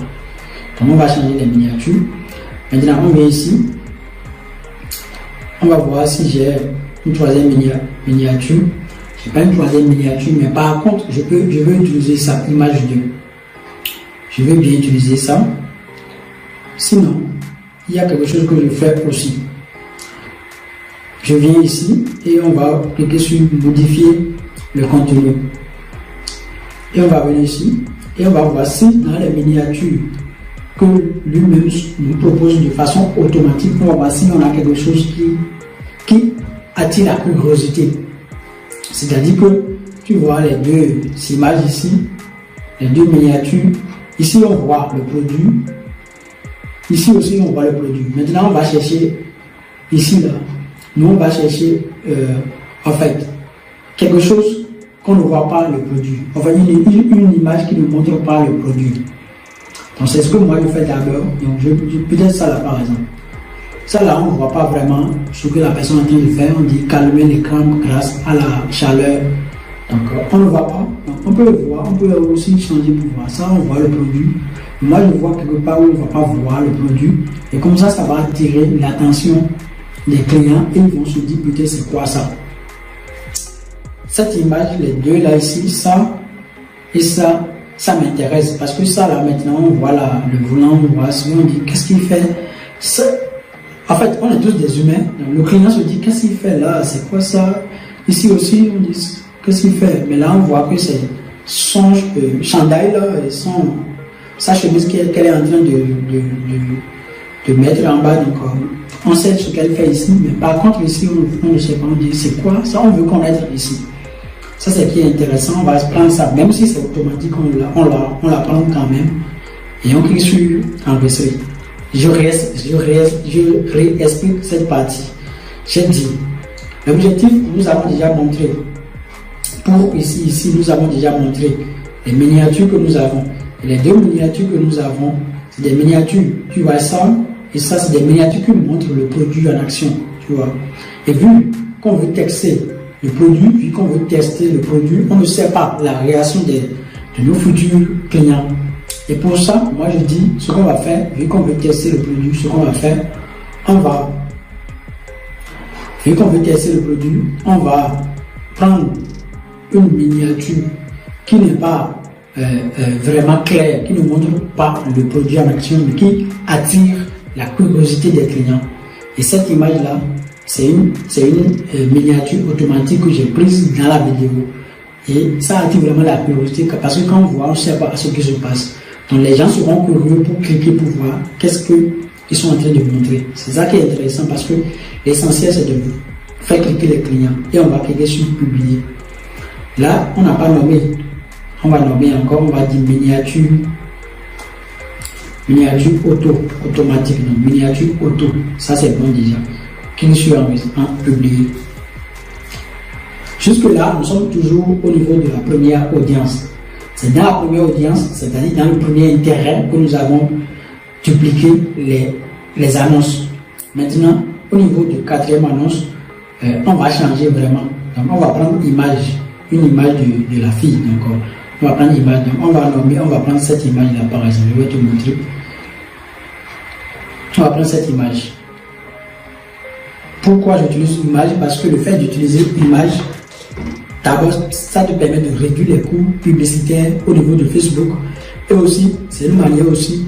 Donc on va changer les miniatures. Maintenant on vient ici. On va voir si j'ai une troisième miniature. Je n'ai pas une troisième miniature, mais par contre je veux utiliser ça, image 2. Je veux bien utiliser ça. Sinon, il y a quelque chose que je fais aussi. Je viens ici et on va cliquer sur modifier le contenu. Et on va venir ici et on va voir si dans les miniatures que lui-même nous propose de façon automatique, on va voir si on a quelque chose qui attire la curiosité. C'est-à-dire que tu vois les deux images ici, les deux miniatures. Ici on voit le produit. Ici aussi on voit le produit. Maintenant on va chercher ici là. Nous, on va chercher, en fait, quelque chose qu'on ne voit pas le produit. Enfin, une image qui ne montre pas le produit. Donc, c'est ce que moi, je fais d'abord. Donc, peut-être ça là, par exemple. Ça là, on ne voit pas vraiment ce que la personne est en train de faire. On dit calmer l'écran grâce à la chaleur Donc, on ne voit pas. Donc, on peut le voir. On peut aussi changer pour voir ça. On voit le produit. Moi, je vois quelque part où on ne va pas voir le produit. Et comme ça va attirer l'attention des clients et ils vont se dire peut-être c'est quoi ça. Cette image, les deux là ici, ça et ça m'intéresse parce que ça là maintenant on voit là, le volant, on voit souvent on dit qu'est-ce qu'il fait ça. En fait, on est tous des humains. Donc, le client se dit qu'est-ce qu'il fait là, c'est quoi ça. Ici aussi, on dit qu'est-ce qu'il fait. Mais là, on voit que c'est son chandail là, et sa chemise qu'elle est en train de mettre en bas. Donc, on sait ce qu'elle fait ici. Mais par contre, ici, on ne sait pas. On dit c'est quoi ça, on veut connaître ici. Ça, c'est qui est intéressant. On va prendre ça, même si c'est automatique, on la prend quand même. Et on clique sur enregistrer. Je réexplique cette partie. J'ai dit, l'objectif, nous avons déjà montré. Pour ici, nous avons déjà montré les miniatures que nous avons. Et les deux miniatures que nous avons, c'est des miniatures, tu vois ça, et ça, c'est des miniatures qui montrent le produit en action, tu vois. Et vu qu'on veut tester le produit, vu qu'on veut tester le produit, on ne sait pas la réaction de nos futurs clients. Et pour ça, moi je dis, ce qu'on va faire, vu qu'on veut tester le produit, ce qu'on va faire, vu qu'on veut tester le produit, on va prendre une miniature qui n'est pas vraiment claire, qui ne montre pas le produit en action, mais qui attire la curiosité des clients. Et cette image-là, c'est une miniature automatique que j'ai prise dans la vidéo. Et ça attire vraiment la curiosité, parce que quand on voit, on ne sait pas ce qui se passe. Donc les gens seront curieux pour cliquer pour voir qu'est-ce qu'ils sont en train de montrer. C'est ça qui est intéressant parce que l'essentiel c'est de faire cliquer les clients et on va cliquer sur publier. Là, on n'a pas nommé. On va nommer encore, on va dire miniature automatique. Donc miniature auto, ça c'est bon déjà. Clique sur en publier. Jusque là, nous sommes toujours au niveau de la première audience. C'est dans la première audience, c'est-à-dire dans le premier intérêt que nous avons dupliqué les annonces. Maintenant, au niveau de quatrième annonce, on va changer vraiment. Donc, on va prendre une image de la fille. Donc, on va prendre une image. Donc, on va prendre cette image-là par exemple. Je vais te montrer. On va prendre cette image. Pourquoi j'utilise une image? Parce que le fait d'utiliser une image, d'abord, ça te permet de réduire les coûts publicitaires au niveau de Facebook. Et aussi, c'est une manière aussi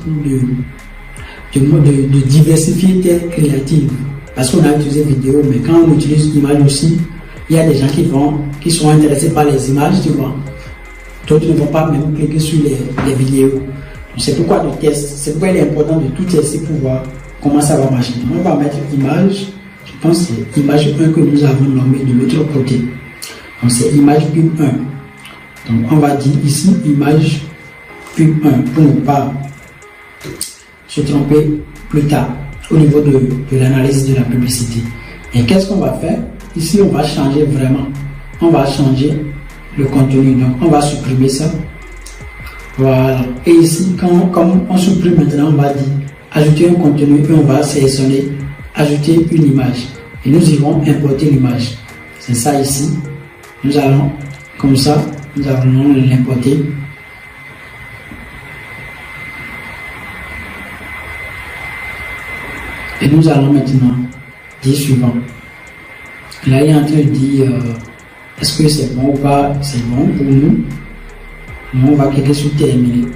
de diversifier tes créatives. Parce qu'on a utilisé vidéo, mais quand on utilise image aussi, il y a des gens qui sont intéressés par les images, tu vois. D'autres ne vont pas même cliquer sur les vidéos. C'est pourquoi le test, c'est pourquoi il est important de tout tester pour voir comment ça va marcher. Donc, on va mettre image, je pense que c'est image 1 que nous avons nommé de l'autre côté. Donc c'est image pub 1. Donc on va dire ici image pub 1 pour ne pas se tromper plus tard au niveau de l'analyse de la publicité. Et qu'est-ce qu'on va faire? Ici on va changer vraiment. On va changer le contenu. Donc on va supprimer ça. Voilà. Et ici, comme on supprime maintenant, on va dire ajouter un contenu et on va sélectionner ajouter une image. Et nous irons importer l'image. C'est ça ici. Nous allons, comme ça, nous allons l'importer. Et nous allons maintenant dire suivant. Là, il est en train de dire est-ce que c'est bon ou pas? C'est bon pour nous. Nous, on va cliquer sur terminer.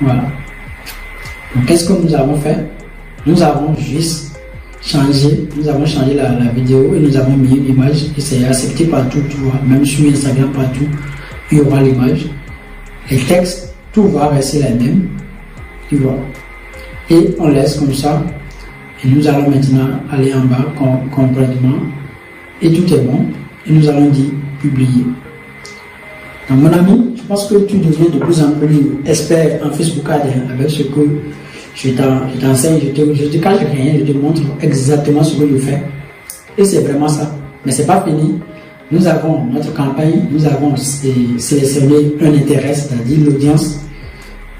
Voilà. Donc, qu'est-ce que nous avons fait? Nous avons juste changé la vidéo et nous avons mis une image et c'est accepté partout, tu vois, même sur Instagram partout, il y aura l'image. Les textes, tout va rester la même, tu vois. Et on laisse comme ça et nous allons maintenant aller en bas complètement et tout est bon et nous allons dire publier. Donc mon ami, je pense que tu deviens de plus en plus expert en Facebook Ads avec ce que je t'enseigne, je te cache rien, je te montre exactement ce que je fais. Et c'est vraiment ça. Mais c'est pas fini. Nous avons notre campagne, nous avons sélectionné un intérêt, c'est-à-dire l'audience,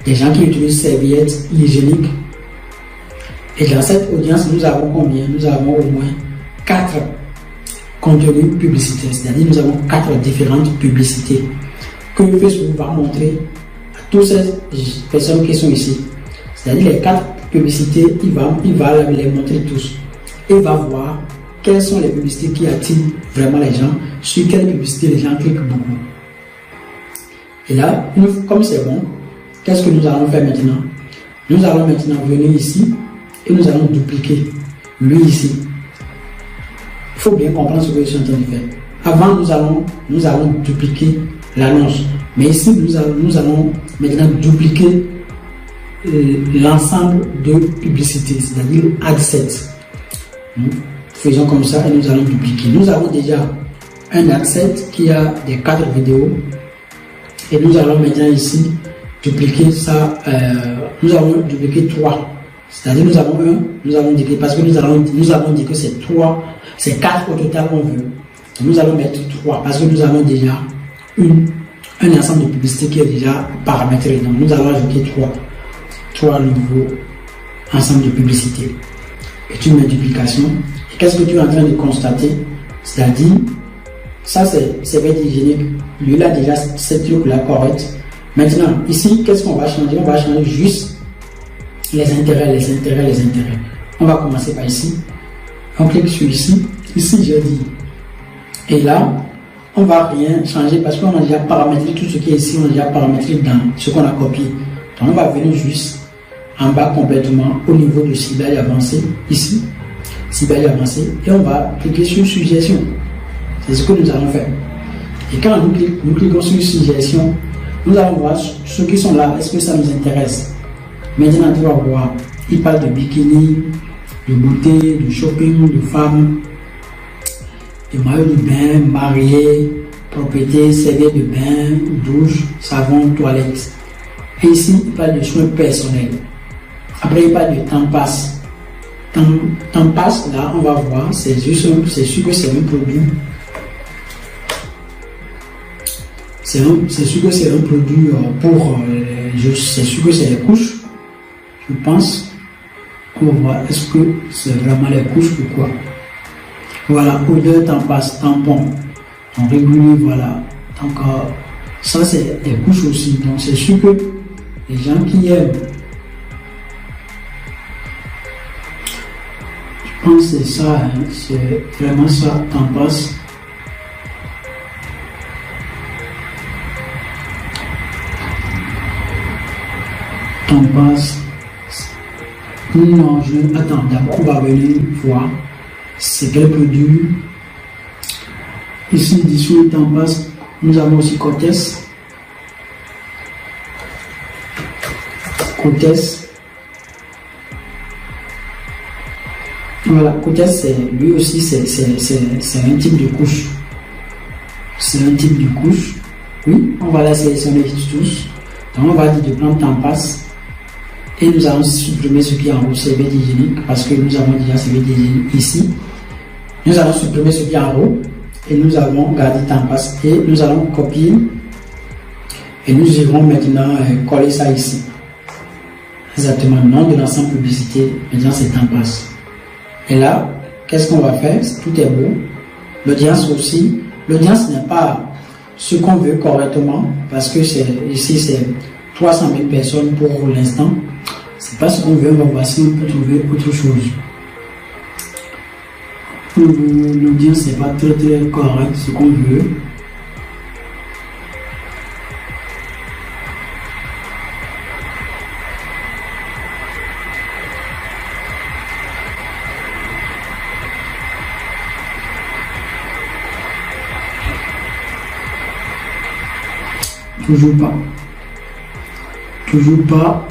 des gens qui utilisent serviettes hygiéniques. Et dans cette audience, nous avons combien? Nous avons au moins 4 contenu publicitaire, c'est-à-dire nous avons 4 différentes publicités que Facebook va montrer à toutes ces personnes qui sont ici. C'est-à-dire les 4 publicités, il va les montrer tous. Et il va voir quelles sont les publicités qui attirent vraiment les gens, sur quelles publicités les gens cliquent beaucoup. Et là, comme c'est bon, qu'est-ce que nous allons faire maintenant? Nous allons maintenant venir ici et nous allons dupliquer lui ici. Il faut bien comprendre ce que je suis en train de faire. Avant, nous allons dupliquer l'annonce. Mais ici, nous allons maintenant dupliquer l'ensemble de publicités, c'est-à-dire ad set. Faisons comme ça et nous allons dupliquer. Nous avons déjà un ad set qui a des 4 vidéos. Et nous allons maintenant ici dupliquer ça. Nous allons dupliquer 3. C'est-à-dire nous avons dupliqué parce que nous avons dit que c'est 3, c'est 4 au total qu'on veut. Nous allons mettre 3 parce que nous avons déjà un ensemble de publicités qui est déjà paramétré. Donc nous allons ajouter 3 nouveaux ensembles de publicités. Et tu mets duplication. Et qu'est-ce que tu es en train de constater? C'est-à-dire, ça c'est vêtements hygiénique. Lui là déjà cette truc là correct. Maintenant, ici, qu'est-ce qu'on va changer? On va changer juste les intérêts. On va commencer par ici. On clique sur ici. Ici, j'ai dit. Et là, on ne va rien changer parce qu'on a déjà paramétré tout ce qui est ici. On a déjà paramétré dans ce qu'on a copié. Donc, on va venir juste en bas complètement au niveau de ciblage avancé. Ici, ciblage avancé. Et on va cliquer sur suggestion. C'est ce que nous allons faire. Et quand nous cliquons sur suggestion, nous allons voir ceux qui sont là. Est-ce que ça nous intéresse? Maintenant, tu vas voir. Il parle de bikini, de beauté, de shopping, de femmes, de maillot de bain, mariés, propriété, serviette de bain, douche, savon, toilette. Et ici, il parle de soins personnels. Après, il parle de temps passe. Temps passe, là, on va voir. C'est sûr que c'est un produit. C'est sûr que c'est un produit pour. C'est sûr que c'est les couches. Je pense. On va voir. Est-ce que c'est vraiment les couches ou quoi? Voilà. Odeur, temps passe, tampon. En régulier, voilà. Donc, ça, c'est les couches aussi. Donc, c'est sûr que les gens qui aiment. Je pense que c'est ça. Hein, c'est vraiment ça. Temps passe. Temps passe. Non, attends, d'abord on va venir voir c'est quel produit. Ici, dessous le temps passe, nous avons aussi Cortès. Voilà, Cortès, lui aussi, c'est un type de couche. C'est un type de couche. Oui, on va la sélectionner tous. Donc, on va dire de prendre temps passe. Et nous allons supprimer ce qui est en haut, serviette hygiénique, parce que nous avons déjà serviette hygiénique ici. Nous allons supprimer ce qui est en haut et nous allons garder temps passe et nous allons copier et nous irons maintenant coller ça ici. Exactement, le nom de l'ensemble publicité, maintenant c'est temps passe. Et là, qu'est-ce qu'on va faire? Tout est beau. L'audience aussi. L'audience n'est pas ce qu'on veut correctement parce que ici c'est 300 000 personnes pour l'instant. C'est pas ce qu'on veut, on va voir si on peut trouver autre chose. L'audience n'est pas très correct ce qu'on veut. Toujours pas. Toujours pas.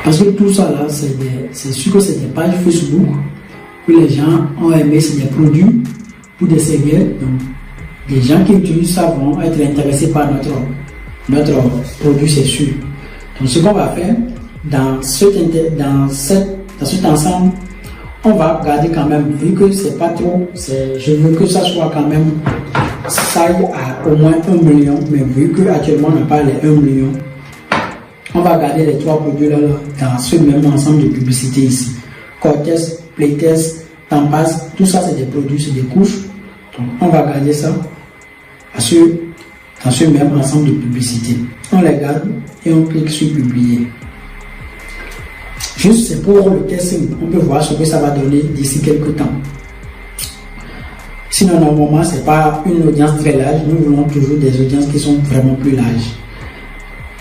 Parce que tout ça là, c'est sûr que c'est des pages Facebook que les gens ont aimé, c'est des produits pour des serviettes. Donc, les gens qui utilisent ça vont être intéressés par notre produit, c'est sûr. Donc, ce qu'on va faire dans cet ensemble, on va garder quand même, vu que c'est pas trop, je veux que ça soit quand même, ça aille à au moins 1 million, mais vu que actuellement on n'a pas les 1 million, On va garder les 3 produits là dans ce même ensemble de publicité ici. Cortez, Playtest, Tampax, tout ça c'est des produits, c'est des couches. Donc on va garder ça dans ce même ensemble de publicité. On les garde et on clique sur publier. Juste c'est pour le testing. On peut voir ce que ça va donner d'ici quelques temps. Sinon, normalement, ce n'est pas une audience très large. Nous voulons toujours des audiences qui sont vraiment plus larges.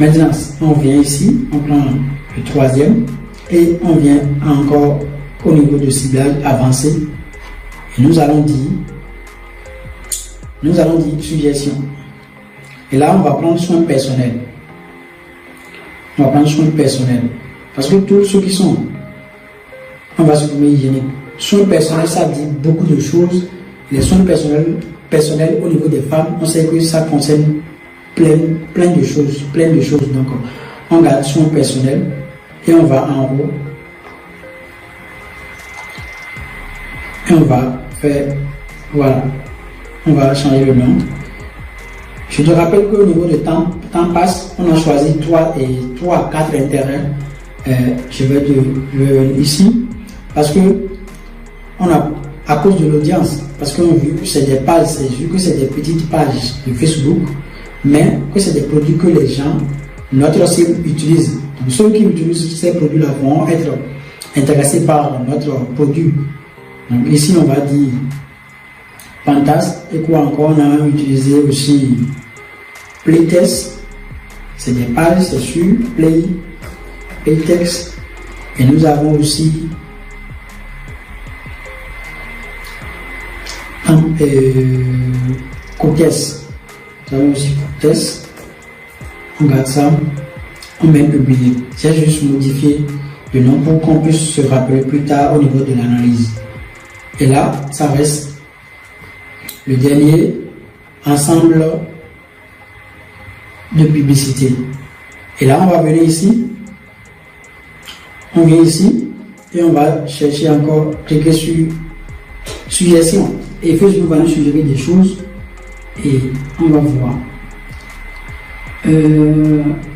Maintenant, on vient ici, on prend le 3e et on vient encore au niveau de ciblage avancé. Et nous allons dire suggestion. Et là, on va prendre soin personnel. On va prendre soin personnel. Parce que tous ceux qui sont, on va supprimer hygiénique. Soin personnel, ça dit beaucoup de choses. Les soins personnels au niveau des femmes, on sait que ça concerne plein de choses. Donc, on garde soins personnels et on va en haut. Et on va faire, voilà, on va changer le nom. Je te rappelle qu'au niveau de temps passe, on a choisi 3 à 4 intérêts. Je vais ici parce que on a, à cause de l'audience, parce qu'on a vu que c'est des pages, vu que c'est des petites pages de Facebook, mais que c'est des produits que les gens, notre cible, utilisent. Donc ceux qui utilisent ces produits-là vont être intéressés par notre produit. Donc ici, on va dire Pantas, et quoi encore, on a utilisé aussi Playtest, c'est des pages, c'est sur Playtext, et nous avons aussi Cortez. Nous avons aussi Cortez. On garde ça, on met publier. J'ai juste modifié le nom pour qu'on puisse se rappeler plus tard au niveau de l'analyse. Et là, ça reste le dernier ensemble de publicité. Et là, on va venir ici. On vient ici et on va chercher encore, cliquer sur suggestion. Et Facebook va nous suggérer des choses et on va voir.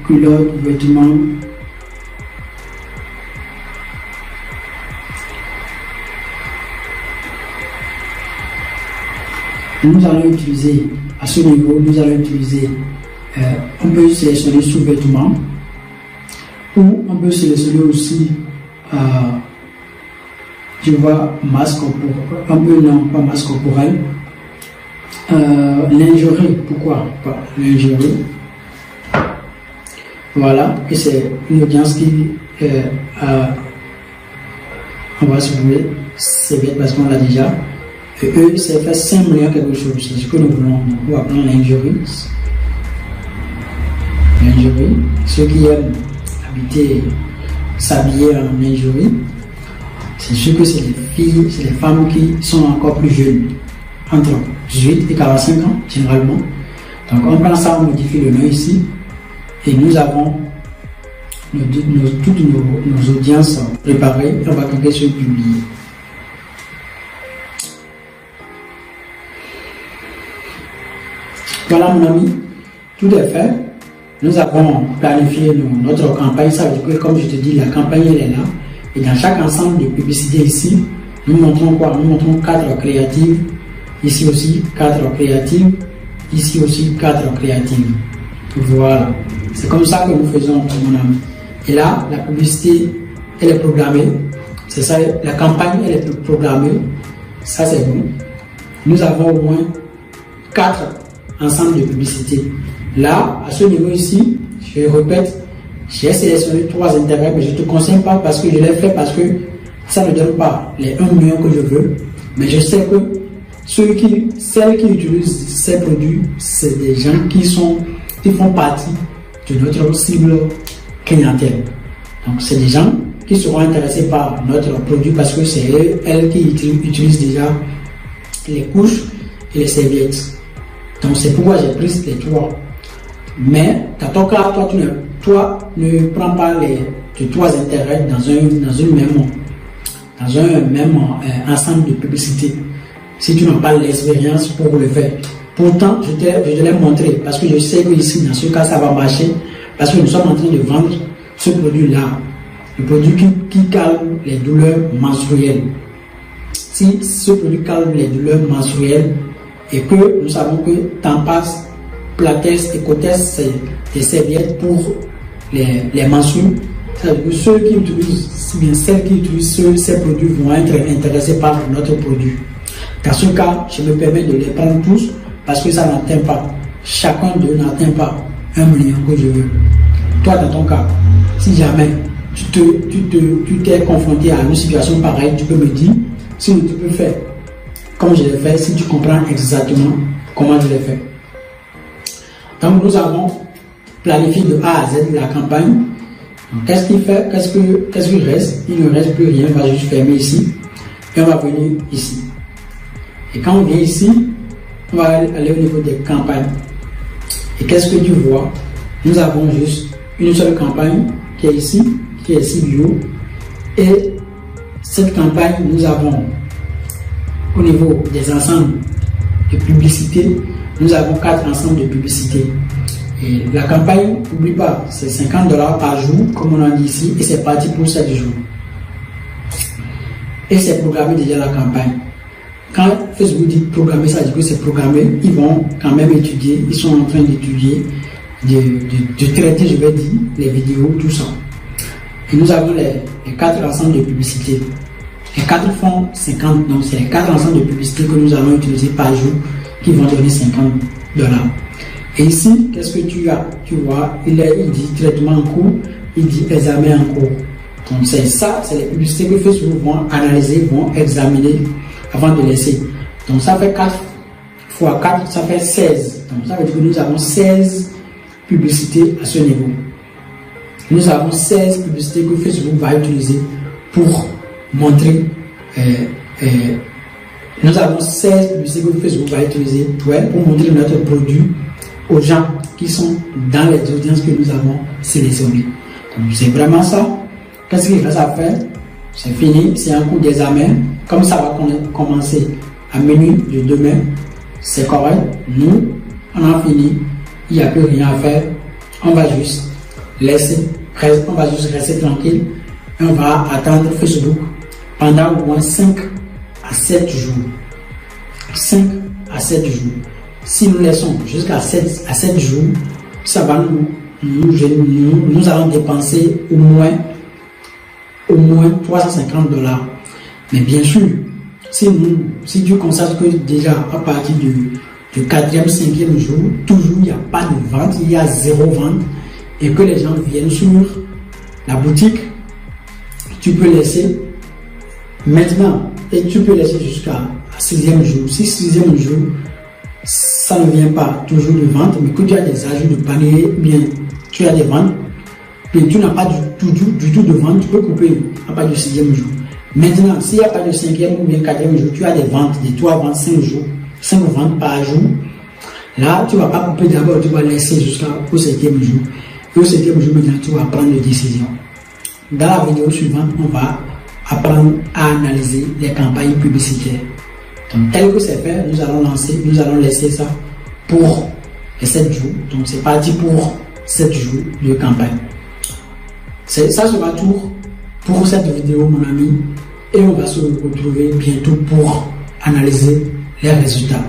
Culotte, vêtements. Nous allons utiliser, à ce niveau, nous allons utiliser, on peut sélectionner sous-vêtements ou on peut sélectionner aussi, je vois masque corporel, un peu non, pas masque corporel, lingerie, pourquoi pas lingerie. Voilà, et c'est une audience qui, on va se trouver, c'est bien parce qu'on l'a déjà. Et eux, c'est fait 5 millions quelque chose, c'est ce que nous voulons. On va prendre lingerie. Lingerie, ceux qui aiment habiter, s'habiller en lingerie, c'est sûr que c'est des filles, c'est des femmes qui sont encore plus jeunes, entre 18 et 45 ans, généralement. Donc on prend ça, on modifie le nom ici, et nous avons toutes nos audiences préparées, on va cliquer sur publier. Voilà mon ami, tout est fait. Nous avons planifié notre campagne. Ça veut dire que, comme je te dis, la campagne elle est là. Et dans chaque ensemble de publicités ici, nous montrons quoi? Nous montrons 4 créatives. Ici aussi 4 créatives. Ici aussi 4 créatives. Voilà. C'est comme ça que nous faisons, mon ami. Et là, la publicité, elle est programmée. C'est ça, la campagne, elle est programmée. Ça, c'est bon. Nous avons au moins 4 ensemble de publicités. Là, à ce niveau ici, je répète, j'ai sélectionné 3 intérêts, mais je ne te conseille pas parce que je l'ai fait parce que ça ne donne pas les 1 million que je veux. Mais je sais que celles qui utilisent ces produits, c'est des gens qui font partie de notre cible clientèle. Donc, c'est des gens qui seront intéressés par notre produit parce que c'est elles qui utilisent déjà les couches et les serviettes. Donc c'est pourquoi j'ai pris les 3. Mais dans ton cas, toi ne prends pas les 3 intérêts dans un même ensemble de publicité. Si tu n'as pas l'expérience pour le faire. Pourtant, je te l'ai montré parce que je sais que ici, dans ce cas, ça va marcher. Parce que nous sommes en train de vendre ce produit-là, le produit qui calme les douleurs menstruelles. Si ce produit calme les douleurs menstruelles et que nous savons que Tampax, Platex et Cotex, c'est des serviettes pour les menstrues, c'est-à-dire que ceux qui utilisent, si bien celles qui utilisent ces produits vont être intéressés par notre produit. Dans ce cas, je me permets de les prendre tous parce que ça n'atteint pas, chacun d'eux n'atteint pas 1 million que je veux. Toi, dans ton cas, si jamais tu t'es confronté à une situation pareille, tu peux me dire si tu peux faire comme je l'ai fait, si tu comprends exactement comment je l'ai fait. Donc, nous avons planifié de A à Z la campagne. Qu'est-ce qu'il fait? Qu'est-ce qu'il reste? Il ne reste plus rien. On va juste fermer ici et on va venir ici. Et quand on vient ici, on va aller au niveau des campagnes. Et qu'est-ce que tu vois? Nous avons juste une seule campagne qui est ici bio. Et cette campagne, nous avons au niveau des ensembles de publicité, nous avons 4 ensembles de publicité. Et la campagne, n'oublie pas, c'est 50 $ par jour, comme on a dit ici, et c'est parti pour 7 jours. Et c'est programmé déjà la campagne. Quand Facebook dit programmer, ça dit que c'est programmé, ils vont quand même étudier, ils sont en train d'étudier, de traiter, je vais dire, les vidéos, tout ça. Et nous avons les 4 ensembles de publicité. Les 4 font 50, donc c'est les 4 ensembles de publicité que nous allons utiliser par jour qui vont donner 50 $. Et ici, qu'est-ce que tu as? Tu vois, il dit traitement en cours, il dit examen en cours. Donc c'est ça, c'est les publicités que Facebook vont analyser, vont examiner avant de laisser. Donc ça fait 4 fois 4, ça fait 16. Donc ça veut dire que nous avons 16 publicités à ce niveau. Nous avons 16 publicités que Facebook va utiliser pour montrer. Nous avons 16 publicités que Facebook va utiliser pour montrer notre produit aux gens qui sont dans les audiences que nous avons sélectionnées. Donc c'est vraiment ça. Qu'est-ce qu'il reste à faire? C'est fini, c'est un coup d'examen. Comme ça va commencer à minuit de demain, c'est correct. Nous, on a fini. Il n'y a plus rien à faire. On va juste rester tranquille. Et on va attendre Facebook pendant au moins 5 à 7 jours. 5 à 7 jours. Si nous laissons jusqu'à 7 à 7 jours, ça va nous allons dépenser au moins 350 $. Mais bien sûr, si tu constates que déjà à partir du 4e, 5e jour, toujours il n'y a pas de vente, il y a 0 vente, et que les gens viennent sur la boutique, tu peux laisser maintenant, et tu peux laisser jusqu'à 6e jour. Si 6e jour, ça ne vient pas toujours de vente, mais que tu as des ajouts de panier, bien tu as des ventes, puis tu n'as pas du tout de vente, tu peux couper à partir du 6e jour. Maintenant, s'il n'y a pas de 5e ou bien 4e jour, tu as des ventes, de 3 ventes, 5 jours, 5 ventes par jour. Là, tu ne vas pas couper d'abord, tu vas laisser jusqu'au 7e jour. Et au 7e jour, maintenant, tu vas prendre une décision. Dans la vidéo suivante, on va apprendre à analyser les campagnes publicitaires. Donc, tel que c'est fait, nous allons laisser ça pour les 7 jours. Donc, c'est parti pour 7 jours de campagne. Ça sera tout pour cette vidéo, mon ami. Et on va se retrouver bientôt pour analyser les résultats.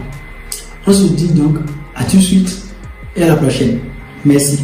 On se dit donc à tout de suite et à la prochaine. Merci.